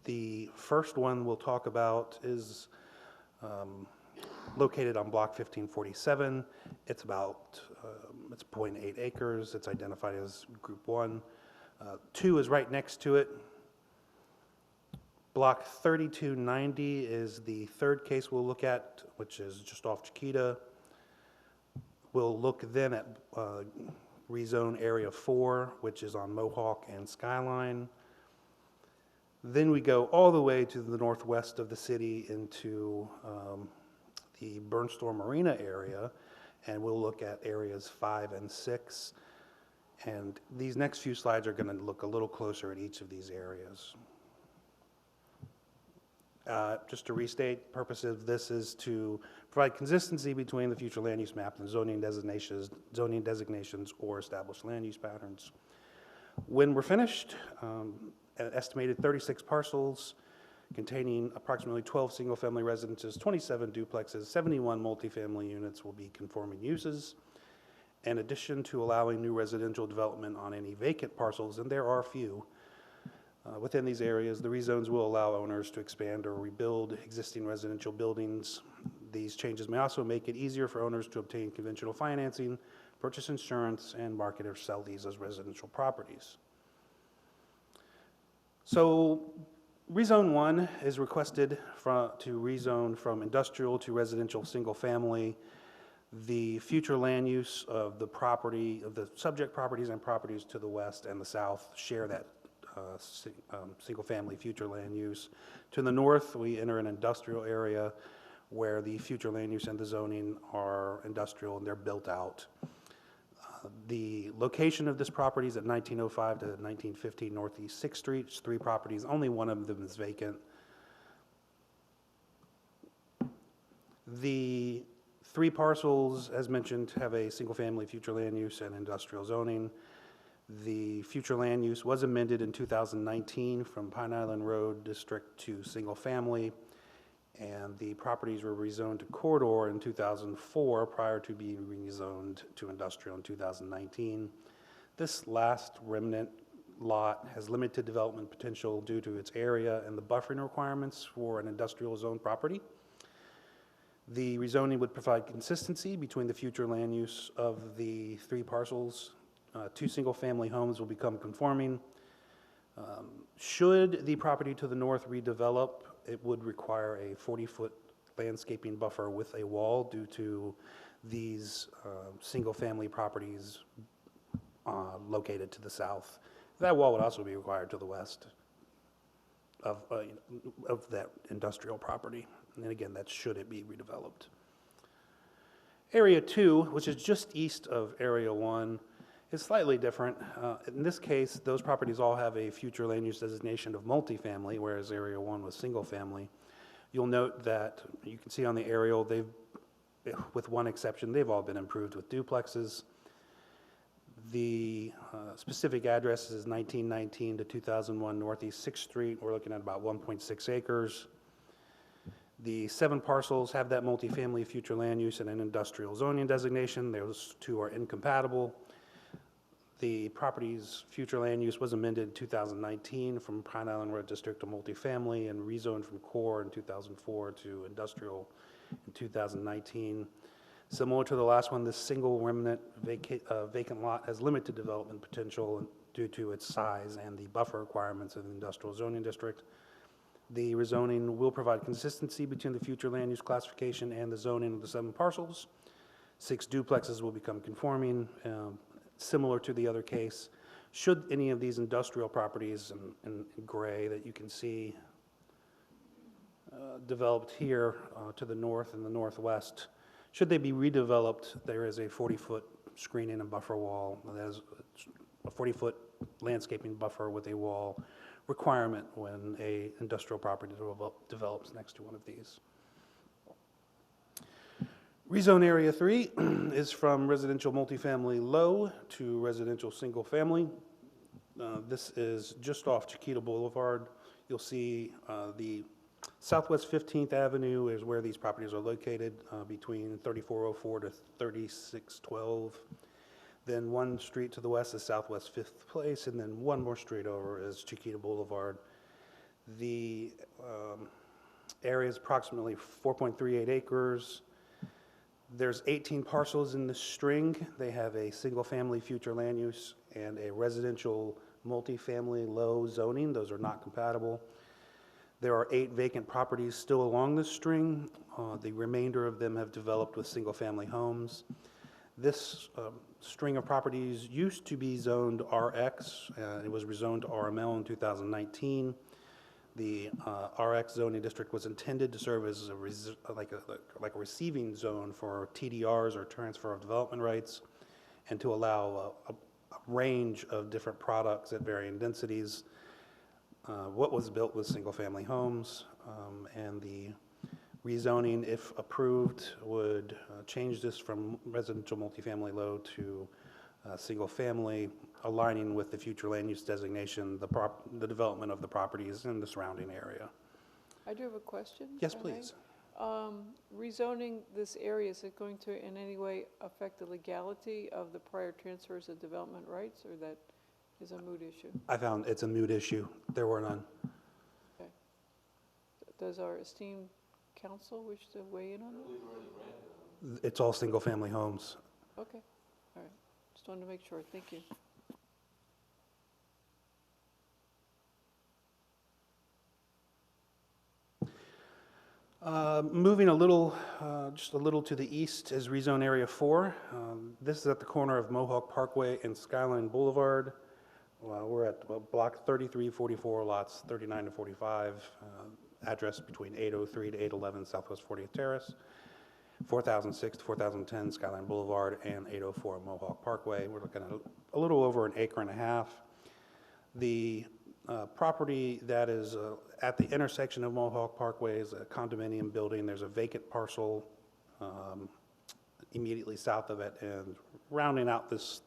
The first one we'll talk about is located on block 1547. It's about, it's 0.8 acres. It's identified as group 1. 2 is right next to it. Block 3290 is the third case we'll look at, which is just off Chiquita. We'll look then at rezone area 4, which is on Mohawk and Skyline. Then we go all the way to the northwest of the city into the Burnstorm Marina area, and we'll look at areas 5 and 6. And these next few slides are going to look a little closer at each of these areas. Just to restate, purpose of this is to provide consistency between the future land use map and zoning designations or established land use patterns. When we're finished, an estimated 36 parcels containing approximately 12 single-family residences, 27 duplexes, 71 multifamily units will be conforming uses. In addition to allowing new residential development on any vacant parcels, and there are few, within these areas, the rezones will allow owners to expand or rebuild existing residential buildings. These changes may also make it easier for owners to obtain conventional financing, purchase insurance, and market or sell these as residential properties. So, rezone 1 is requested to rezone from industrial to residential single family. The future land use of the property, of the subject properties and properties to the west and the south share that single-family future land use. To the north, we enter an industrial area where the future land use and the zoning are industrial and they're built out. The location of this property is at 1905 to 1915 Northeast 6th Street. It's 3 properties, only one of them is vacant. The 3 parcels, as mentioned, have a single-family future land use and industrial zoning. The future land use was amended in 2019 from Pine Island Road District to single family, and the properties were rezoned to corridor in 2004 prior to being rezoned to industrial in 2019. This last remnant lot has limited development potential due to its area and the buffering requirements for an industrial zone property. The rezoning would provide consistency between the future land use of the 3 parcels. 2 single-family homes will become conforming. Should the property to the north redevelop, it would require a 40-foot landscaping buffer with a wall due to these single-family properties located to the south. That wall would also be required to the west of that industrial property. And again, that's should it be redeveloped. Area 2, which is just east of Area 1, is slightly different. In this case, those properties all have a future land use designation of multifamily, whereas Area 1 was single family. You'll note that you can see on the aerial they've with one exception, they've all been improved with duplexes. The specific address is 1919 to 2001 Northeast 6th Street. We're looking at about 1.6 acres. The 7 parcels have that multifamily future land use and an industrial zoning designation. Those two are incompatible. The property's future land use was amended in 2019 from Pine Island Road District to multifamily and rezoned from core in 2004 to industrial in 2019. Similar to the last one, this single remnant vacant lot has limited development potential due to its size and the buffer requirements of the industrial zoning district. The rezoning will provide consistency between the future land use classification and the zoning of the 7 parcels. 6 duplexes will become conforming, similar to the other case. Should any of these industrial properties in gray that you can see developed here to the north and the northwest, should they be redeveloped, there is a 40-foot screening and buffer wall. There's a 40-foot landscaping buffer with a wall requirement when a industrial property develops next to one of these. Rezone Area 3 is from residential multifamily low to residential single family. This is just off Chiquita Boulevard. You'll see the Southwest 15th Avenue is where these properties are located, between 3404 to 3612. Then one street to the west is Southwest 5th Place, and then one more street over is Chiquita Boulevard. The area is approximately 4.38 acres. There's 18 parcels in the string. They have a single-family future land use and a residential multifamily low zoning. Those are not compatible. There are 8 vacant properties still along this string. The remainder of them have developed with single-family homes. This string of properties used to be zoned RX. It was rezoned to RML in 2019. The RX zoning district was intended to serve as like a receiving zone for TDRs or transfer of development rights, and to allow a range of different products at varying densities. What was built was single-family homes, and the rezoning, if approved, would change this from residential multifamily low to single-family, aligning with the future land use designation, the development of the properties in the surrounding area. I do have a question. Yes, if I may. please. Rezoning this area, is it going to in any way affect the legality of the prior transfers of development rights, or that is a moot issue? I found it's a moot issue. There were none. Okay. Does our esteemed council wish to weigh in on that? It's all single-family homes. Okay, all right. Just wanted to make sure. Thank you. Moving a little, just a little to the east is Rezone Area 4. This is at the corner of Mohawk Parkway and Skyline Boulevard. We're at block 3344, lots 39 to 45, address between 803 to 811 Southwest 40th Terrace, 4006 to 4010 Skyline Boulevard, and 804 Mohawk Parkway. We're looking at a little over an acre and a half. The property that is at the intersection of Mohawk Parkway is a condominium building. There's a vacant parcel immediately south of it, and rounding out this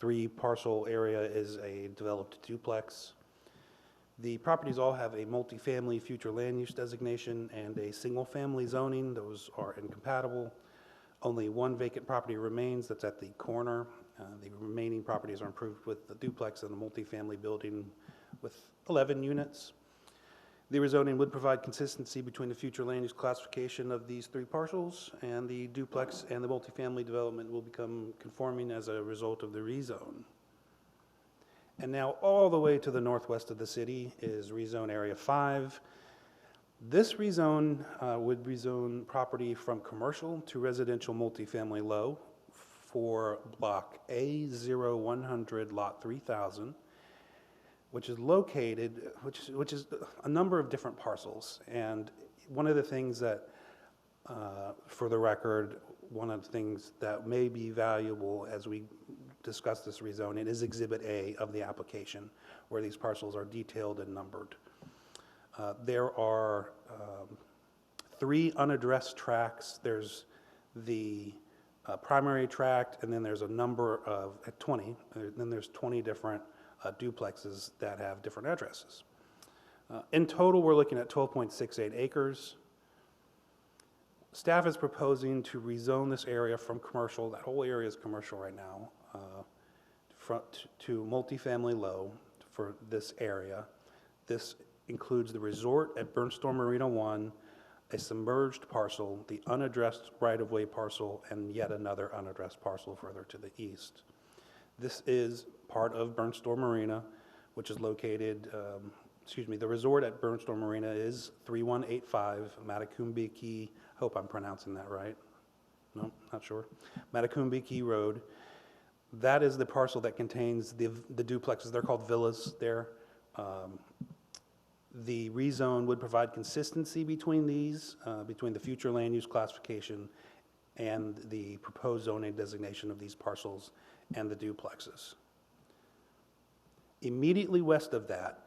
3-parcel area is a developed duplex. The properties all have a multifamily future land use designation and a single-family zoning. Those are incompatible. Only one vacant property remains, that's at the corner. The remaining properties are improved with the duplex and the multifamily building with 11 units. The rezoning would provide consistency between the future land use classification of these 3 parcels, and the duplex and the multifamily development will become conforming as a result of the rezone. And now all the way to the northwest of the city is Rezone Area 5. This rezone would rezone property from commercial to residential multifamily low for block A0100 lot 3000, which is located, which is a number of different parcels. And one of the things that, for the record, one of the things that may be valuable as we discuss this rezoning is Exhibit A of the application, where these parcels are detailed and numbered. There are 3 unaddressed tracts. There's the primary tract, and then there's a number of, at 20, then there's 20 different duplexes that have different addresses. In total, we're looking at 12.68 acres. Staff is proposing to rezone this area from commercial, that whole area is commercial right now, to multifamily low for this area. This includes the resort at Burnstorm Marina 1, a submerged parcel, the unaddressed right-of-way parcel, and yet another unaddressed parcel further to the east. This is part of Burnstorm Marina, which is located, the resort at Burnstorm Marina is 3185 Matakumbiki, hope I'm pronouncing that right. No, not sure. Matakumbiki Road. That is the parcel that contains the duplexes. They're called villas there. The rezone would provide consistency between these, between the future land use classification and the proposed zoning designation of these parcels and the duplexes. Immediately west of that,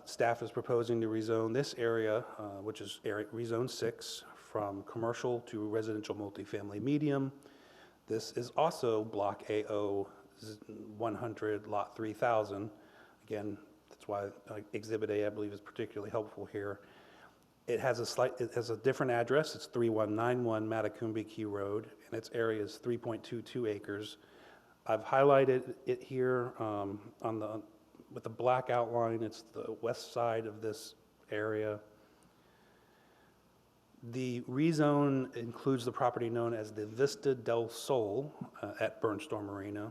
staff is proposing to rezone this area, which is rezone 6, from commercial to residential multifamily medium. This is also Block AO 100, Lot 3000. Again, that's why Exhibit A, I believe, is particularly helpful here. It has a different address. It's 3191 Matakumbiki Road, and its area is 3.22 acres. I've highlighted it here with the black outline. It's the west side of this area. The rezone includes the property known as the Vista del Sol at Burnstorm Marina.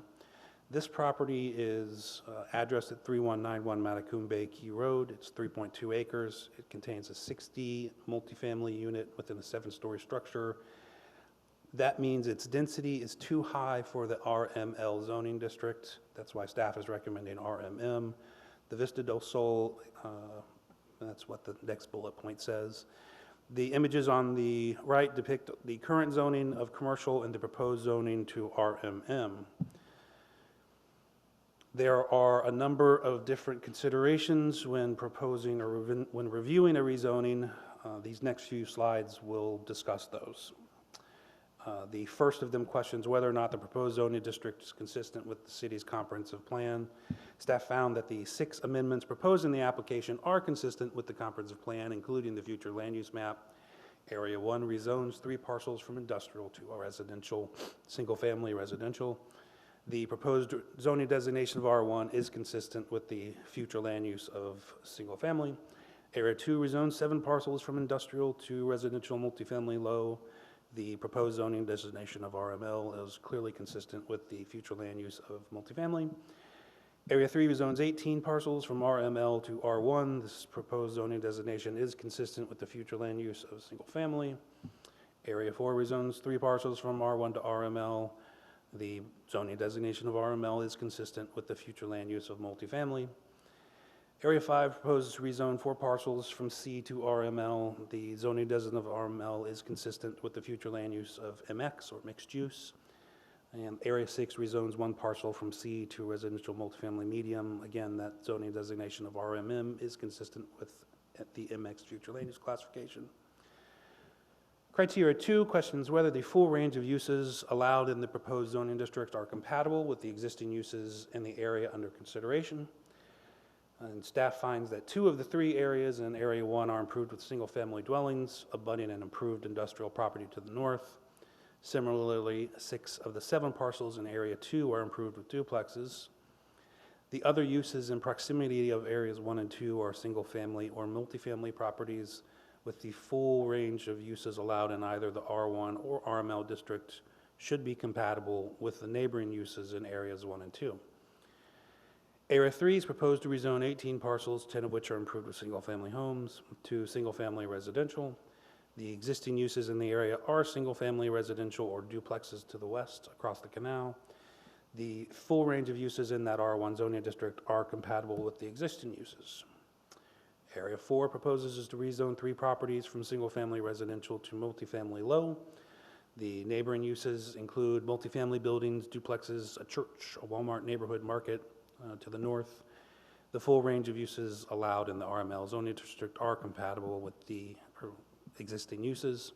This property is addressed at 3191 Matakumbiki Road. It's 3.2 acres. It contains a 60 multifamily unit within a 7-story structure. That means its density is too high for the RML zoning district. That's why staff is recommending RMM. The Vista del Sol, that's what the next bullet point says. The images on the right depict the current zoning of commercial and the proposed zoning to RMM. There are a number of different considerations when proposing or when reviewing a rezoning. These next few slides will discuss those. The first of them questions whether or not the proposed zoning district is consistent with the city's comprehensive plan. Staff found that the 6 amendments proposed in the application are consistent with the comprehensive plan, including the future land use map. Area 1 rezones 3 parcels from industrial to a residential, single-family residential. The proposed zoning designation of R1 is consistent with the future land use of single-family. Area 2 rezones 7 parcels from industrial to residential multifamily low. The proposed zoning designation of RML is clearly consistent with the future land use of multifamily. Area 3 rezones 18 parcels from RML to R1. This proposed zoning designation is consistent with the future land use of single family. Area 4 rezones 3 parcels from R1 to RML. The zoning designation of RML is consistent with the future land use of multifamily. Area 5 proposes to rezone 4 parcels from C to RML. The zoning designation of RML is consistent with the future land use of MX, or mixed use. And Area 6 rezones 1 parcel from C to residential multifamily medium. Again, that zoning designation of RMM is consistent with the MX future land use classification. Criteria 2 questions whether the full range of uses allowed in the proposed zoning district are compatible with the existing uses in the area under consideration. And staff finds that 2 of the 3 areas in Area 1 are improved with single-family dwellings, abutting an improved industrial property to the north. Similarly, 6 of the 7 parcels in Area 2 are improved with duplexes. The other uses in proximity of Areas 1 and 2 are single-family or multifamily properties, with the full range of uses allowed in either the R1 or RML district should be compatible with the neighboring uses in Areas 1 and 2. Area 3 is proposed to rezone 18 parcels, 10 of which are improved with single-family homes, to single-family residential. The existing uses in the area are single-family residential or duplexes to the west across the canal. The full range of uses in that R1 zoning district are compatible with the existing uses. Area 4 proposes to rezone 3 properties from single-family residential to multifamily low. The neighboring uses include multifamily buildings, duplexes, a church, a Walmart neighborhood market to the north. The full range of uses allowed in the RML zoning district are compatible with the existing uses.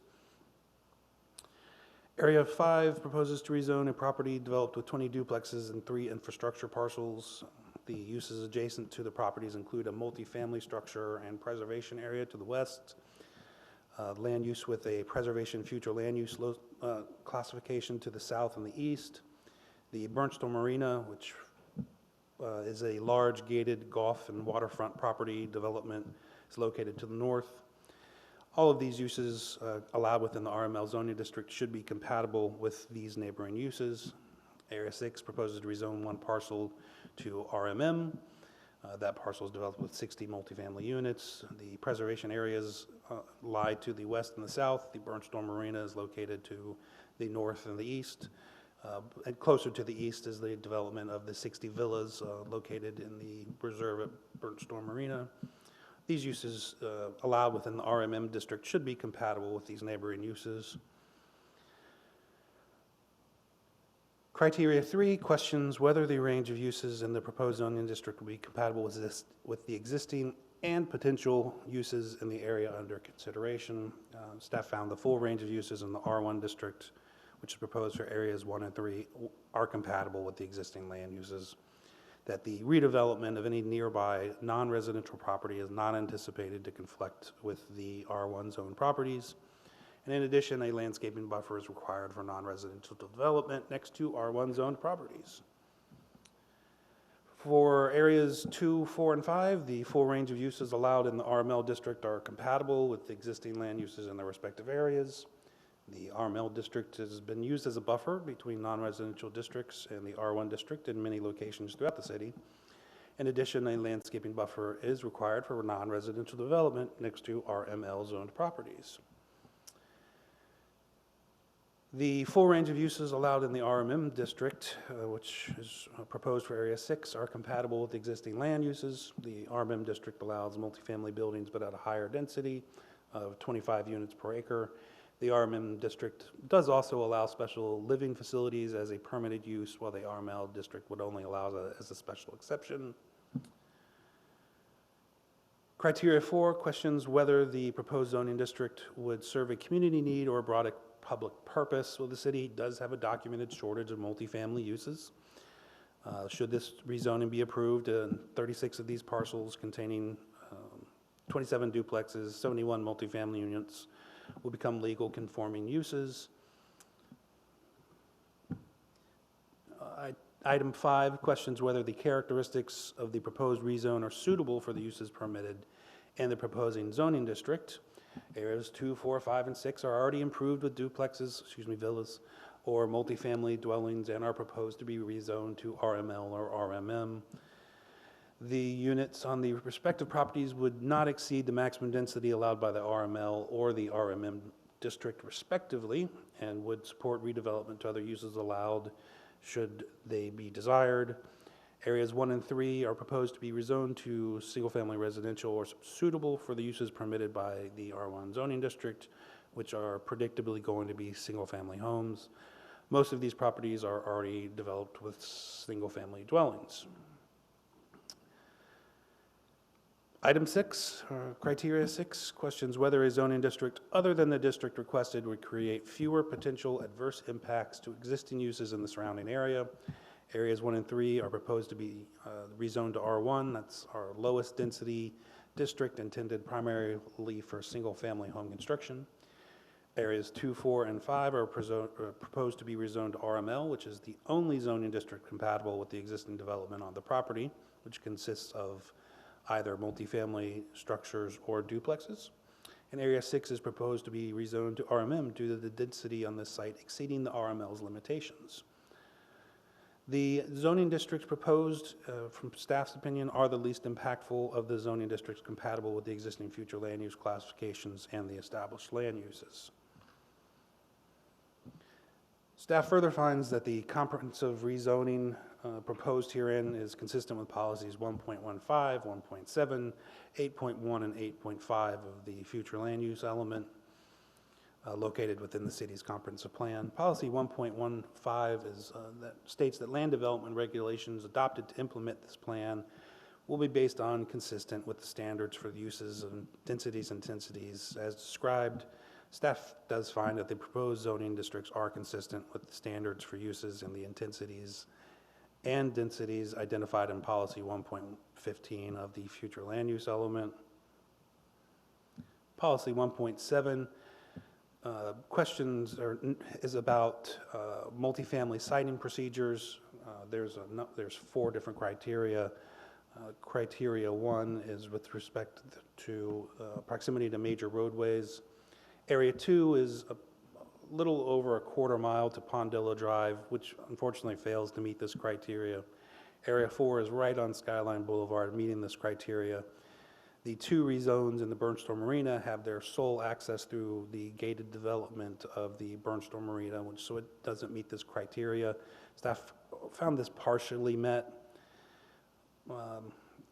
Area 5 proposes to rezone a property developed with 20 duplexes and 3 infrastructure parcels. The uses adjacent to the properties include a multifamily structure and preservation area to the west, land use with a preservation future land use classification to the south and the east, the Burnstone Marina, which is a large gated golf and waterfront property development, is located to the north. All of these uses allowed within the RML zoning district should be compatible with these neighboring uses. Area 6 proposes to rezone one parcel to RMM. That parcel is developed with 60 multifamily units. The preservation areas lie to the west and the south. The Burnstone Marina is located to the north and the east. And closer to the east is the development of the 60 villas located in the reserve at Burnstone Marina. These uses allowed within the RMM district should be compatible with these neighboring uses. Criteria 3 questions whether the range of uses in the proposed zoning district will be compatible with the existing and potential uses in the area under consideration. Staff found the full range of uses in the R1 district, which is proposed for areas 1 and 3, are compatible with the existing land uses. That the redevelopment of any nearby non-residential property is not anticipated to conflict with the R1 zone properties. And in addition, a landscaping buffer is required for non-residential development next to R1 zoned properties. For areas 2, 4, and 5, the full range of uses allowed in the RML district are compatible with the existing land uses in their respective areas. The RML district has been used as a buffer between non-residential districts and the R1 district in many locations throughout the city. In addition, a landscaping buffer is required for non-residential development next to RML zoned properties. The full range of uses allowed in the RMM district, which is proposed for Area 6, are compatible with existing land uses. The RMM district allows multifamily buildings but at a higher density of 25 units per acre. The RMM district does also allow special living facilities as a permitted use, while the RML district would only allow as a special exception. Criteria 4 questions whether the proposed zoning district would serve a community need or a broad public purpose. Well, the city does have a documented shortage of multifamily uses. Should this rezoning be approved, 36 of these parcels containing 27 duplexes, 71 multifamily units will become legal conforming uses. Item 5 questions whether the characteristics of the proposed rezone are suitable for the uses permitted in the proposing zoning district. Areas 2, 4, 5, and 6 are already improved with duplexes, villas, or multifamily dwellings and are proposed to be rezoned to RML or RMM. The units on the respective properties would not exceed the maximum density allowed by the RML or the RMM district respectively, and would support redevelopment to other uses allowed should they be desired. Areas 1 and 3 are proposed to be rezoned to single-family residential or suitable for the uses permitted by the R1 zoning district, which are predictably going to be single-family homes. Most of these properties are already developed with single-family dwellings. Item 6, criteria 6, questions whether a zoning district other than the district requested would create fewer potential adverse impacts to existing uses in the surrounding area. Areas 1 and 3 are proposed to be rezoned to R1. That's our lowest density district intended primarily for single-family home construction. Areas 2, 4, and 5 are proposed to be rezoned to RML, which is the only zoning district compatible with the existing development on the property, which consists of either multifamily structures or duplexes. And Area 6 is proposed to be rezoned to RMM due to the density on this site exceeding the RML's limitations. The zoning districts proposed, from staff's opinion, are the least impactful of the zoning districts compatible with the existing future land use classifications and the established land uses. Staff further finds that the comprehensive rezoning proposed herein is consistent with policies 1.15, 1.7, 8.1, and 8.5 of the future land use element located within the city's comprehensive plan. Policy 1.15 is, that states that land development regulations adopted to implement this plan will be based on consistent with the standards for the uses of densities and intensities as described Staff does find that the proposed zoning districts are consistent with the standards for uses and the intensities and densities identified in policy 1.15 of the future land use element. Policy 1.7 is about multifamily siting procedures. There's 4 different criteria. Criteria 1 is with respect to proximity to major roadways. Area 2 is a little over a quarter mile to Pondilla Drive, which unfortunately fails to meet this criteria. Area 4 is right on Skyline Boulevard, meeting this criteria. The 2 rezones in the Burnstone Marina have their sole access through the gated development of the Burnstone Marina, so it doesn't meet this criteria. Staff found this partially met.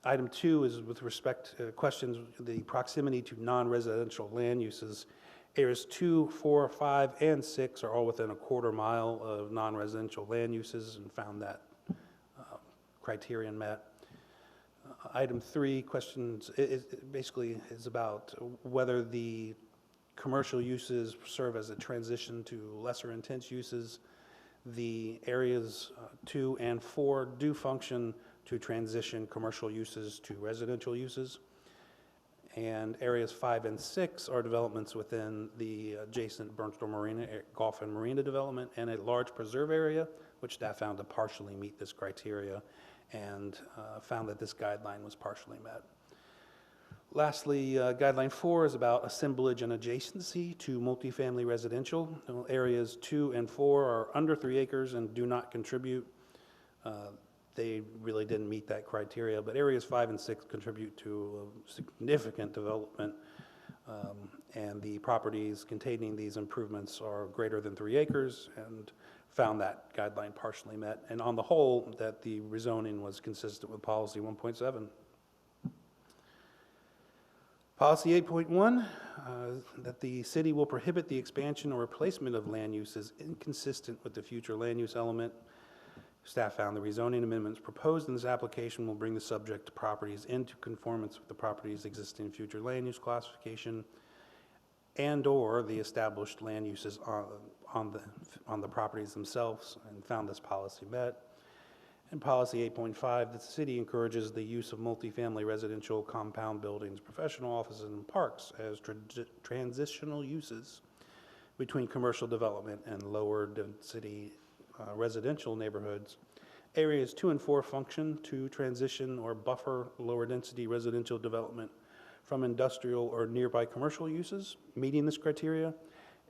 Item 2 is with respect to questions the proximity to non-residential land uses. Areas 2, 4, 5, and 6 are all within a quarter mile of non-residential land uses and found that criterion met. Item 3 questions basically is about whether the commercial uses serve as a transition to lesser intense uses. The areas 2 and 4 do function to transition commercial uses to residential uses. And areas 5 and 6 are developments within the adjacent Burnstone Marina, Golf and Marina development, and a large preserve area, which staff found to partially meet this criteria and found that this guideline was partially met. Lastly, guideline 4 is about assemblage and adjacency to multifamily residential. Areas 2 and 4 are under 3 acres and do not contribute. They really didn't meet that criteria, but areas 5 and 6 contribute to a significant development, and the properties containing these improvements are greater than 3 acres and found that guideline partially met, and on the whole, that the rezoning was consistent with policy 1.7. Policy 8.1, that the city will prohibit the expansion or replacement of land uses inconsistent with the future land use element. Staff found the rezoning amendments proposed in this application will bring the subject properties into conformance with the property's existing future land use classification and/or the established land uses on the properties themselves, and found this policy met. And policy 8.5, that the city encourages the use of multifamily residential compound buildings, professional offices, and parks as transitional uses between commercial development and lower density residential neighborhoods. Areas 2 and 4 function to transition or buffer lower density residential development from industrial or nearby commercial uses, meeting this criteria.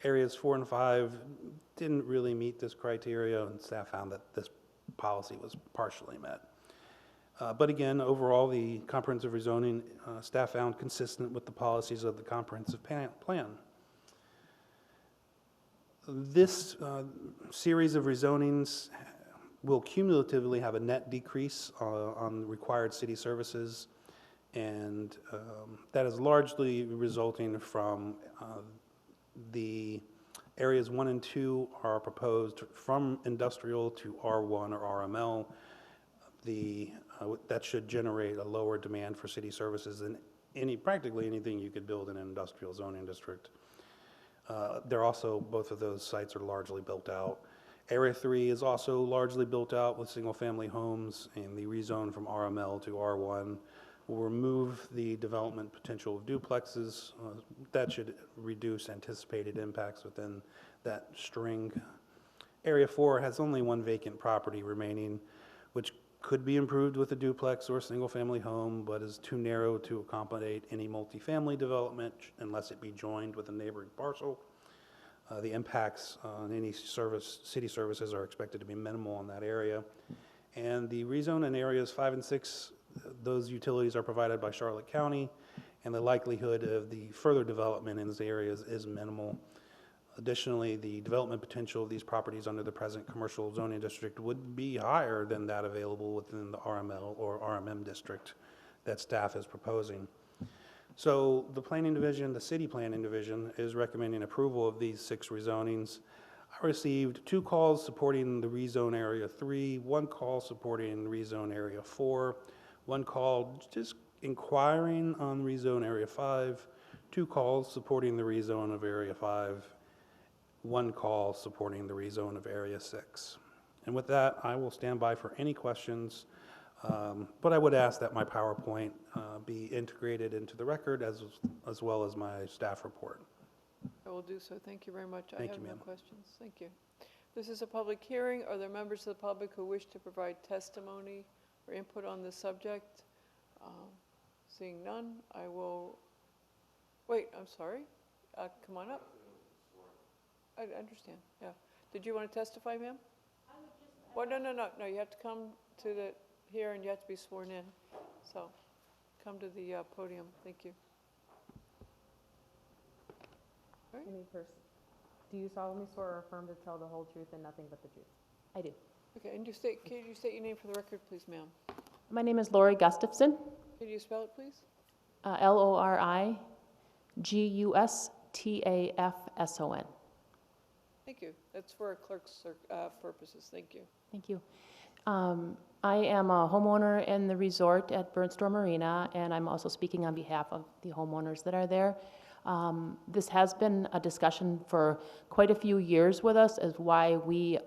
Areas 4 and 5 didn't really meet this criteria, and staff found that this policy was partially met. But again, overall, the comprehensive rezoning staff found consistent with the policies of the comprehensive plan. This series of rezonings will cumulatively have a net decrease on required city services, and that is largely resulting from the areas 1 and 2 are proposed from industrial to R1 or RML. That should generate a lower demand for city services than practically anything you could build in an industrial zoning district. Both of those sites are largely built out. Area 3 is also largely built out with single-family homes, and the rezone from RML to R1 will remove the development potential of duplexes. That should reduce anticipated impacts within that string. Area 4 has only 1 vacant property remaining, which could be improved with a duplex or a single-family home, but is too narrow to accommodate any multifamily development unless it be joined with a neighboring parcel. The impacts on any city services are expected to be minimal in that area. And the rezone in areas 5 and 6, those utilities are provided by Charlotte County, and the likelihood of the further development in these areas is minimal. Additionally, the development potential of these properties under the present commercial zoning district would be higher than that available within the RML or RMM district that staff is proposing. So the planning division, the city planning division, is recommending approval of these 6 rezonings. I received 2 calls supporting the rezone area 3, 1 call supporting rezone area 4, 1 call just inquiring on rezone area 5, 2 calls supporting the rezone of Area 5, 1 call supporting the rezone of Area 6. And with that, I will stand by for any questions, but I would ask that my PowerPoint be integrated into the record as well as my staff report. I will do so. Thank you very much. I Thank have you, no ma'am. questions. Thank you. This is a public hearing. Are there members of the public who wish to provide testimony or input on this subject? Seeing none, I will, wait, I'm sorry. Come on up. I understand, yeah. Did you want to testify, ma'am? Well, no, you have to come to the, here and you have to be sworn in. So, come to the podium. Thank you. Do you solemnly swear or affirm to tell the whole truth and nothing but the truth? I do. Okay, and could you state your name for the record, please, ma'am? My name is Lori Gustafson, Could you spell it, please? Lorigustafson. Thank you. That's for our clerk's purposes. Thank you. Thank you. I am a homeowner in the resort at Burnstorm Marina, and I'm also speaking on behalf of the homeowners that are there. This has been a discussion for quite a few years with us as why we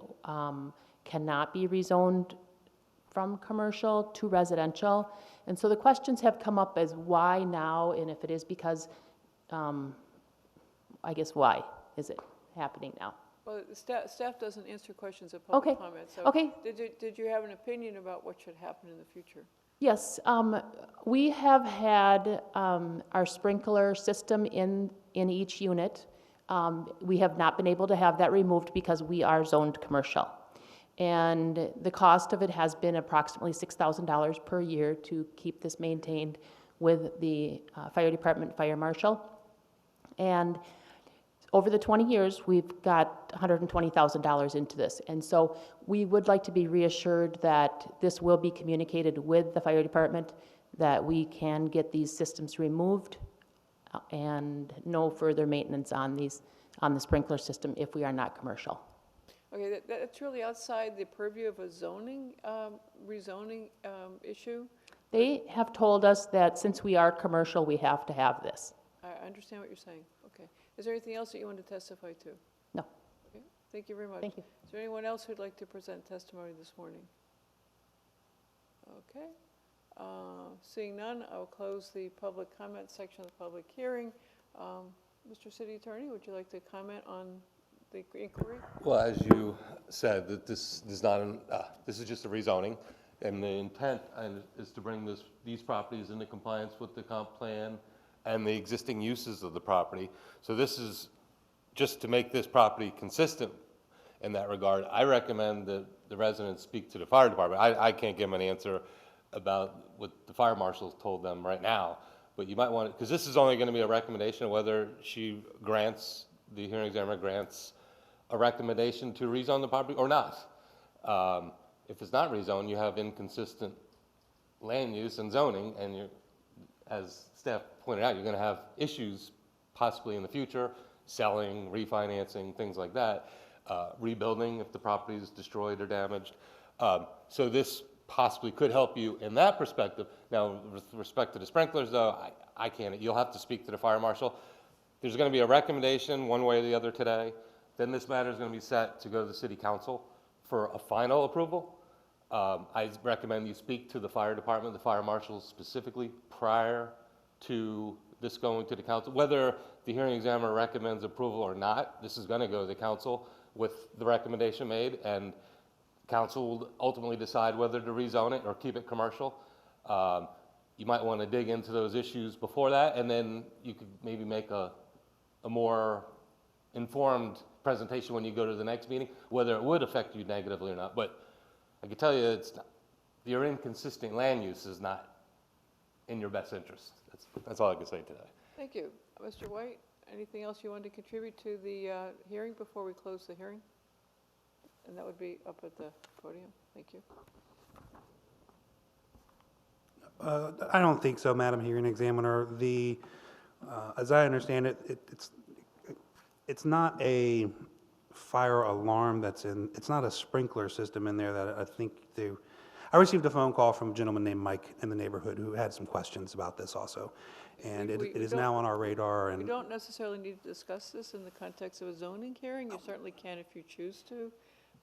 cannot be rezoned from commercial to residential. And so the questions have come up as why now, and if it is because, I guess why is it happening now? Well, the staff doesn't answer questions at Okay, public comment. So okay. Did you have an opinion about what should happen in the future? Yes, we have had our sprinkler system in each unit. We have not been able to have that removed because we are zoned commercial. And the cost of it has been approximately $6,000 per year to keep this maintained with the fire department, fire marshal. And over the 20 years, we've got $120,000 into this. And so we would like to be reassured that this will be communicated with the fire department, that we can get these systems removed and no further maintenance on the sprinkler system if we are not commercial. Okay, that's really outside the purview of a zoning, rezoning issue. They have told us that since we are commercial, we have to have this. I understand what you're saying. Okay. Is there anything else that you want to testify to? No. Okay. Thank you very much. Thank you. Is there anyone else who'd like to present testimony this morning? Okay. Seeing none, I will close the public comment section of the public hearing. Mr. City Attorney, would you like to comment on the inquiry? Well, as you said, that this is not this is just a rezoning, and the intent is to bring these properties into compliance with the comp plan and the existing uses of the property. So this is just to make this property consistent in that regard. I recommend that the residents speak to the fire department. I can't give them an answer about what the fire marshal told them right now, but you might want to, because this is only going to be a recommendation of whether the hearing examiner grants a recommendation to rezone the property or not. If it's not rezoned, you have inconsistent land use and zoning, and as staff pointed out, you're going to have issues possibly in the future, selling, refinancing, things like that, rebuilding if the property is destroyed or damaged. So this possibly could help you in that perspective. Now, with respect to the sprinklers, though, I can't. You'll have to speak to the fire marshal. There's going to be a recommendation one way or the other today. Then this matter is going to be set to go to the city council for a final approval. I recommend you speak to the fire department, the fire marshal specifically, prior to this going to the council. Whether the hearing examiner recommends approval or not, this is going to go to the council with the recommendation made, and council will ultimately decide whether to rezone it or keep it commercial. You might want to dig into those issues before that, and then you could maybe make a more informed presentation when you go to the next meeting, whether it would affect you negatively or not. But I can tell you, your inconsistent land use is not in your best interest. That's all I can say today. Thank you. Mr. White, anything else you wanted to contribute to the hearing before we close the hearing? And that would be up at the podium. Thank you. I don't think so, Madam Hearing Examiner. As I understand it, it's not a fire alarm it's not a sprinkler system in there that I think I received a phone call from a gentleman named Mike in the neighborhood who had some questions about this also. And it We is don't- now on our radar, We and don't necessarily need to discuss this in the context of a zoning hearing. You certainly can if you choose to,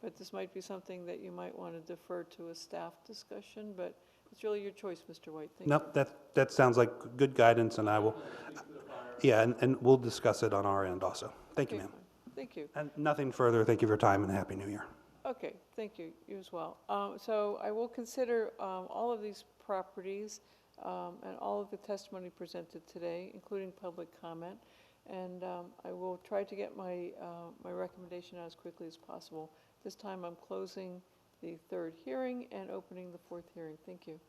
but this might be something that you might want to defer to a staff discussion, but it's really your choice, Mr. White. Thank you. nope, that sounds like good guidance, and I will, yeah, and we'll discuss it on our end also. Thank you, Okay, ma'am. fine. Thank you. And nothing further. Thank you for your time, and Happy New Year. Okay, thank you, you as well. So I will consider all of these properties and all of the testimony presented today, including public comment, and I will try to get my recommendation out as quickly as possible. This time I'm closing the third hearing and opening the fourth hearing. Thank you.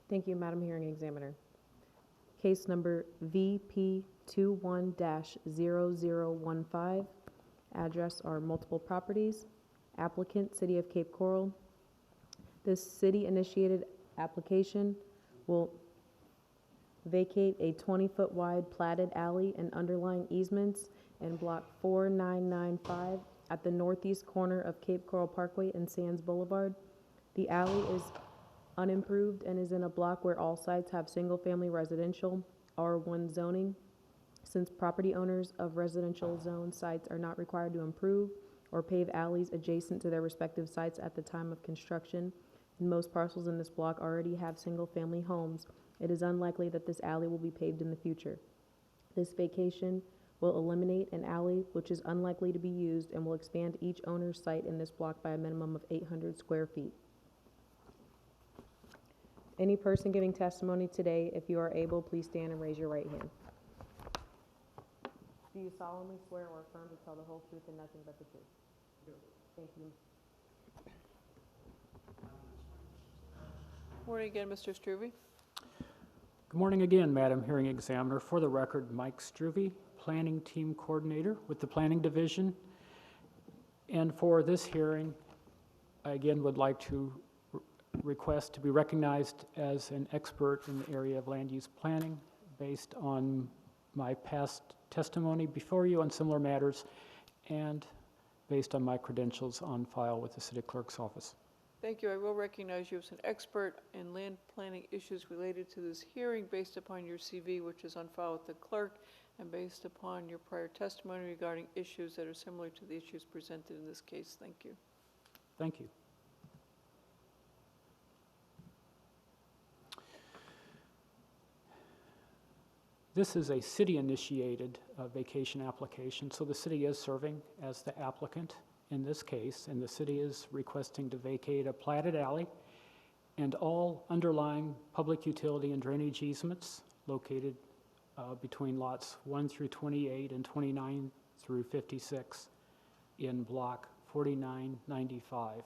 Thank you, Madam Hearing Examiner. Case number VP 21-0015. Address are multiple properties. Applicant, City of Cape Coral. This city-initiated application will vacate a 20-foot wide platted alley and underlying easements in Block 4995 at the northeast corner of Cape Coral Parkway and Sands Boulevard. The alley is unimproved and is in a block where all sites have single-family residential R1 zoning. Since property owners of residential zone sites are not required to improve or pave alleys adjacent to their respective sites at the time of construction, and most parcels in this block already have single-family homes, it is unlikely that this alley will be paved in the future. This vacation will eliminate an alley which is unlikely to be used and will expand each owner's site in this block by a minimum of 800 square feet. Any person giving testimony today, if you are able, please stand and raise your right hand. Do you solemnly swear or affirm to tell the whole truth and nothing but the truth? Thank you. Morning again, Mr. Struve. Good morning again, Madam Hearing Examiner. For the record, Mike Struve, Planning Team Coordinator with the Planning Division. And for this hearing, I again would like to request to be recognized as an expert in the area of land use planning based on my past testimony before you on similar matters and based on my credentials on file with the City Clerk's Office. Thank you. I will recognize you as an expert in land planning issues related to this hearing based upon your CV, which is on file with the clerk, and based upon your prior testimony regarding issues that are similar to the issues presented in this case. Thank you. Thank you. This is a city-initiated vacation application, so the city is serving as the applicant in this case, and the city is requesting to vacate a platted alley and all underlying public utility and drainage easements located between lots 1 through 28 and 29 through 56 in block 4995.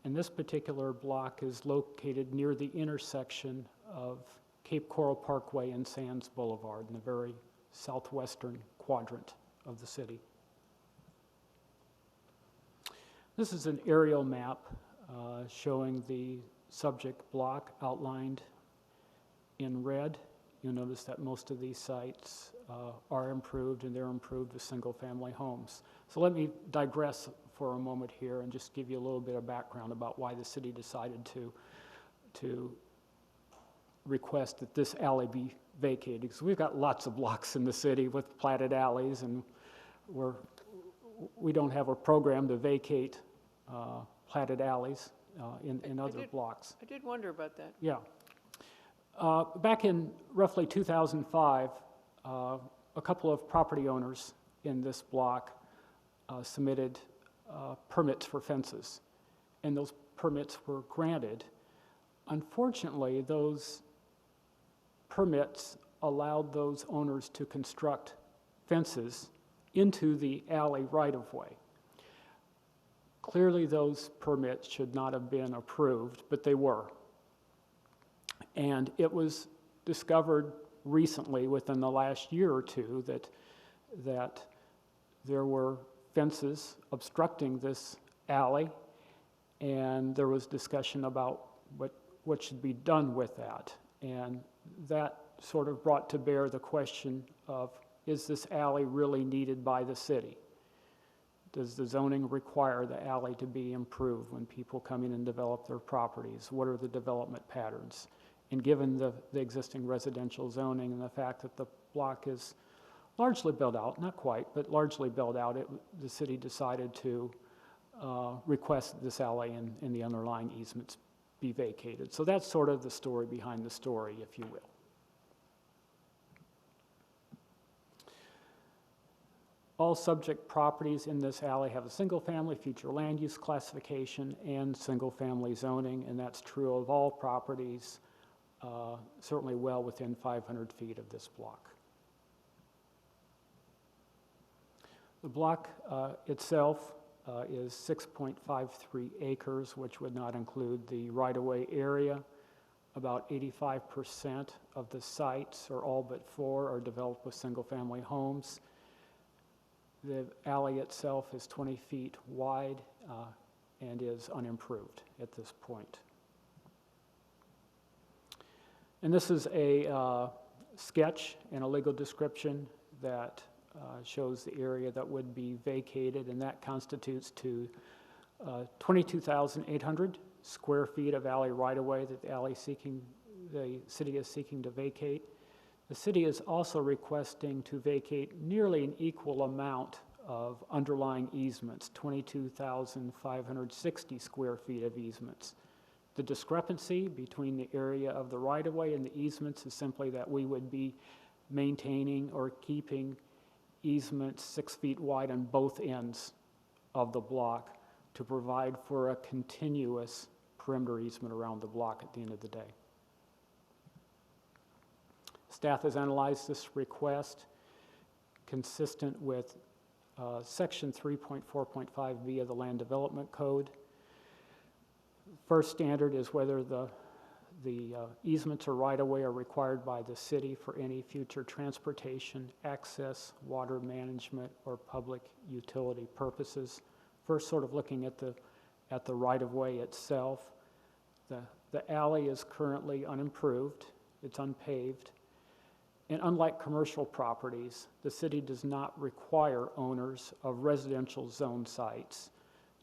And this particular block is located near the intersection of Cape Coral Parkway and Sands Boulevard in the very southwestern quadrant of the city. This is an aerial map showing the subject block outlined in red. You'll notice that most of these sites are improved, and they're improved with single-family homes. So let me digress for a moment here and just give you a little bit of background about why the city decided to request that this alley be vacated, because we've got lots of blocks in the city with platted alleys, and we don't have a program to vacate platted alleys in other blocks. I did wonder about that. Yeah. Back in roughly 2005, a couple of property owners in this block submitted permits for fences, and those permits were granted. Unfortunately, those permits allowed those owners to construct fences into the alley right-of-way. Clearly, those permits should not have been approved, but they were. And it was discovered recently, within the last year or two, that there were fences obstructing this alley, and there was discussion about what should be done with that. And that sort of brought to bear the question of, is this alley really needed by the city? Does the zoning require the alley to be improved when people come in and develop their properties? What are the development patterns? And given the existing residential zoning and the fact that the block is largely built out, not quite, but largely built out, the city decided to request this alley and the underlying easements be vacated. So that's sort of the story behind the story, if you will. All subject properties in this alley have a single-family future land use classification and single-family zoning, and that's true of all properties, certainly well within 500 feet of this block. The block itself is 6.53 acres, which would not include the right-of-way area. About 85% of the sites, or all but 4, are developed with single-family homes. The alley itself is 20 feet wide and is unimproved at this point. And this is a sketch and a legal description that shows the area that would be vacated, and that constitutes to 22,800 square feet of alley right-of-way that the city is seeking to vacate. The city is also requesting to vacate nearly an equal amount of underlying easements, 22,560 square feet of easements. The discrepancy between the area of the right-of-way and the easements is simply that we would be maintaining or keeping easements 6 feet wide on both ends of the block to provide for a continuous perimeter easement around the block at the end of the day. Staff has analyzed this request consistent with Section 3.4.5B of the Land Development Code. First standard is whether the easements or right-of-way are required by the city for any future transportation, access, water management, or public utility purposes. First, sort of looking at the right-of-way itself. The alley is currently unimproved. It's unpaved. And unlike commercial properties, the city does not require owners of residential zone sites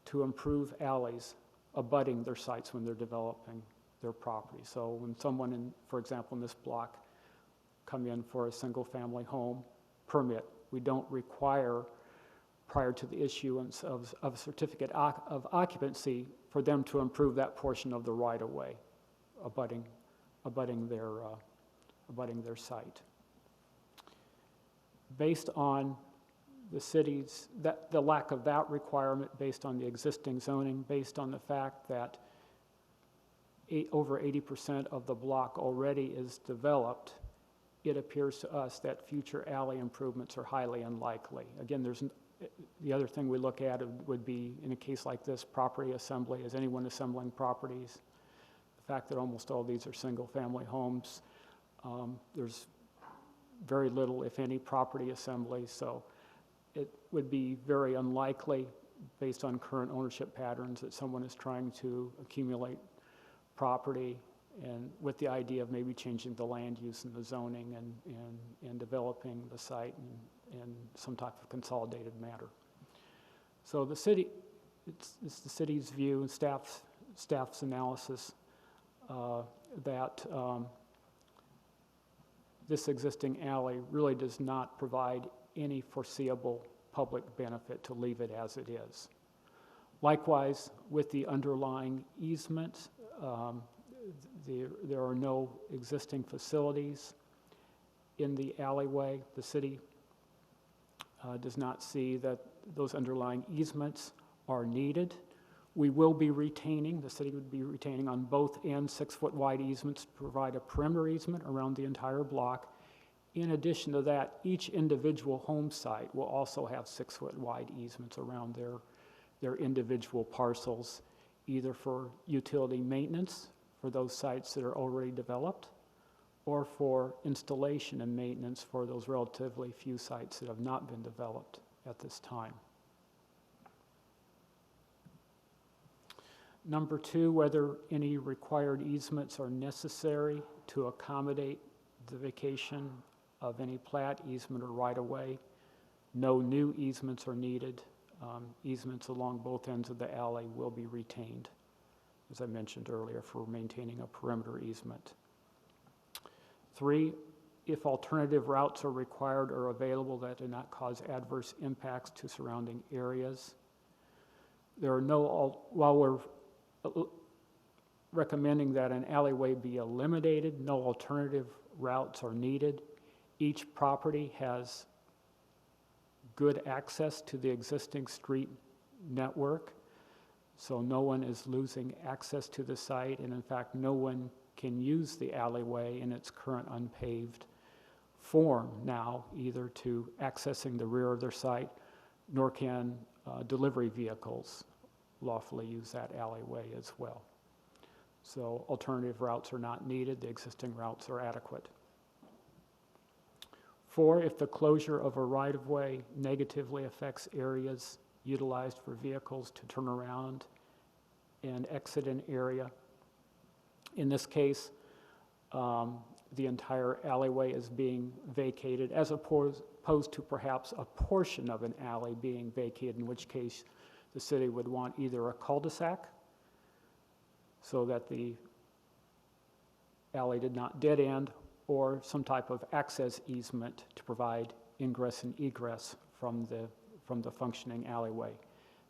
to improve alleys abutting their sites when they're developing their property. So when someone, for example, in this block, come in for a single-family home permit, we don't require, prior to the issuance of a certificate of occupancy, for them to improve that portion of the right-of-way abutting their site. Based on the city's, the lack of that requirement, based on the existing zoning, based on the fact that over 80% of the block already is developed, it appears to us that future alley improvements are highly unlikely. Again, the other thing we look at would be, in a case like this, property assembly. Is anyone assembling properties? The fact that almost all these are single-family homes, there's very little, if any, property assembly, so it would be very unlikely, based on current ownership patterns, that someone is trying to accumulate property and with the idea of maybe changing the land use and the zoning and developing the site in some type of consolidated manner. So the city, it's the city's view and staff's analysis that this existing alley really does not provide any foreseeable public benefit to leave it as it is. Likewise, with the underlying easement, there are no existing facilities in the alleyway. The city does not see that those underlying easements are needed. We will be retaining, the city would be retaining on both ends 6-foot wide easements to provide a perimeter easement around the entire block. In addition to that, each individual home site will also have 6-foot wide easements around their individual parcels, either for utility maintenance for those sites that are already developed, or for installation and maintenance for those relatively few sites that have not been developed at this time. Number 2, whether any required easements are necessary to accommodate the vacation of any plat, easement, or right-of-way. No new easements are needed Easements along both ends of the alley will be retained, as I mentioned earlier, for maintaining a perimeter easement. 3, if alternative routes are required or available that do not cause adverse impacts to surrounding areas. There are while we're recommending that an alleyway be eliminated, no alternative routes are needed. Each property has good access to the existing street network, so no one is losing access to the site, and in fact, no one can use the alleyway in its current unpaved form now, either to accessing the rear of their site, nor can delivery vehicles lawfully use that alleyway as well. So alternative routes are not needed, the existing routes are adequate. 4, if the closure of a right-of-way negatively affects areas utilized for vehicles to turn around and exit an area. In this case, the entire alleyway is being vacated, as opposed to perhaps a portion of an alley being vacated, in which case the city would want either a cul-de-sac so that the alley did not dead end, or some type of access easement to provide ingress and egress from the functioning alleyway.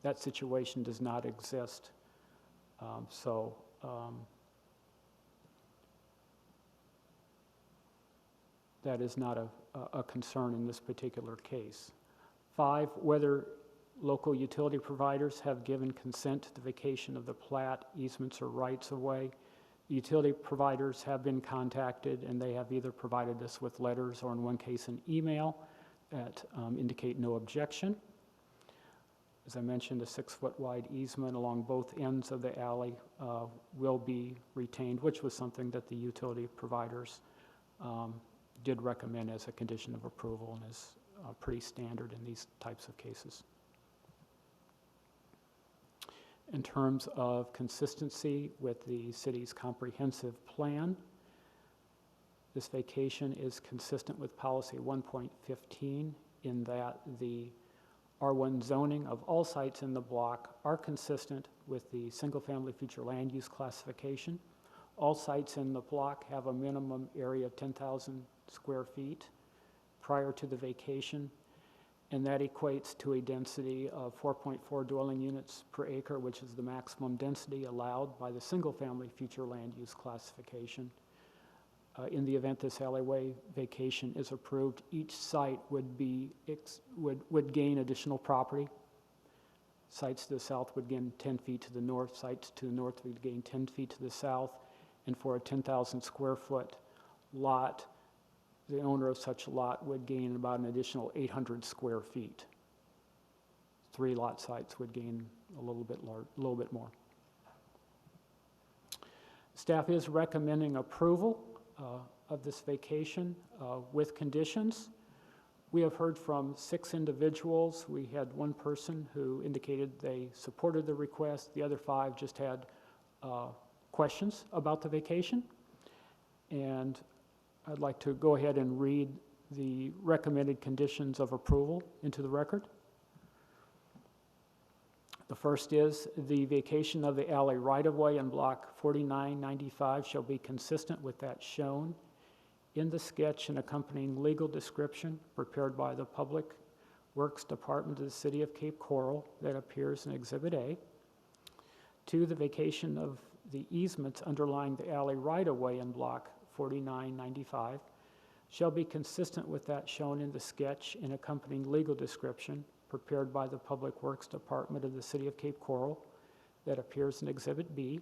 That situation does not exist, that is not a concern in this particular case. 5, whether local utility providers have given consent to the vacation of the plat, easements, or rights of way. The utility providers have been contacted, and they have either provided us with letters or in one case an email that indicate no objection. As I mentioned, a 6-foot wide easement along both ends of the alley will be retained, which was something that the utility providers did recommend as a condition of approval and is pretty standard in these types of cases. In terms of consistency with the city's comprehensive plan, this vacation is consistent with policy 1.15 in that the R1 zoning of all sites in the block are consistent with the single-family future land use classification. All sites in the block have a minimum area of 10,000 square feet prior to the vacation, and that equates to a density of 4.4 dwelling units per acre, which is the maximum density allowed by the single-family future land use classification. In the event this alleyway vacation is approved, each site would gain additional property. Sites to the south would gain 10 feet to the north, sites to the north would gain 10 feet to the south, and for a 10,000 square foot lot, the owner of such a lot would gain about an additional 800 square feet. 3 lot sites would gain a little bit more. Staff is recommending approval of this vacation with conditions. We have heard from 6 individuals. We had 1 person who indicated they supported the request. The other 5 just had questions about the vacation. And I'd like to go ahead and read the recommended conditions of approval into the record. The first is the vacation of the alley right-of-way in block 4995 shall be consistent with that shown in the sketch and accompanying legal description prepared by the Public Works Department of the City of Cape Coral that appears in Exhibit A. 2, the vacation of the easements underlying the alley right-of-way in block 4995 shall be consistent with that shown in the sketch and accompanying legal description prepared by the Public Works Department of the City of Cape Coral that appears in Exhibit B.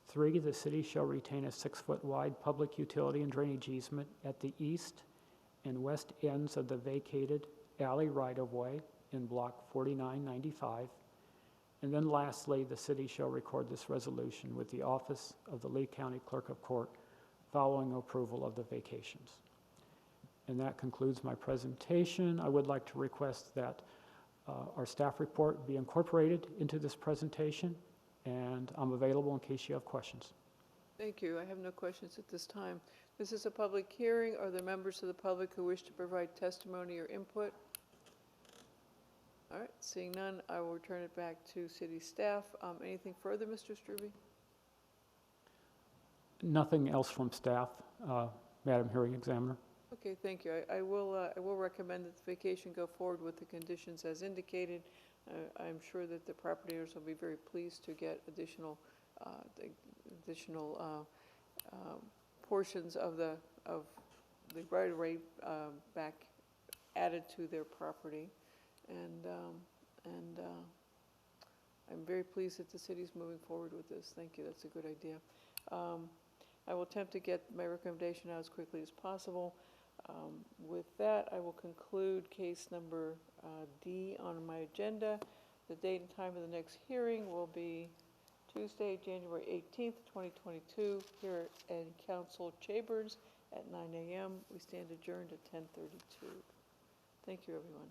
3, the city shall retain a 6-foot wide public utility and drainage easement at the east and west ends of the vacated alley right-of-way in block 4995. And then lastly, the city shall record this resolution with the Office of the Lee County Clerk of Court following approval of the vacations. And that concludes my presentation. I would like to request that our staff report be incorporated into this presentation, and I'm available in case you have questions. Thank you. I have no questions at this time. This is a public hearing. Are there members of the public who wish to provide testimony or input? All right, seeing none, I will return it back to city staff. Anything further, Mr. Strube? Nothing else from staff, Madam Hearing Examiner. Okay, thank you. I will recommend that the vacation go forward with the conditions as indicated. I'm sure that the property owners will be very pleased to get additional portions of the right-of-way back added to their property. And I'm very pleased that the city's moving forward with this. Thank you, that's a good idea. I will attempt to get my recommendation out as quickly as possible. With that, I will conclude case number D on my agenda. The date and time of the next hearing will be Tuesday, January 18th, 2022, here in Council Chambers at 9 a.m. We stand adjourned at 10:32. Thank you, everyone.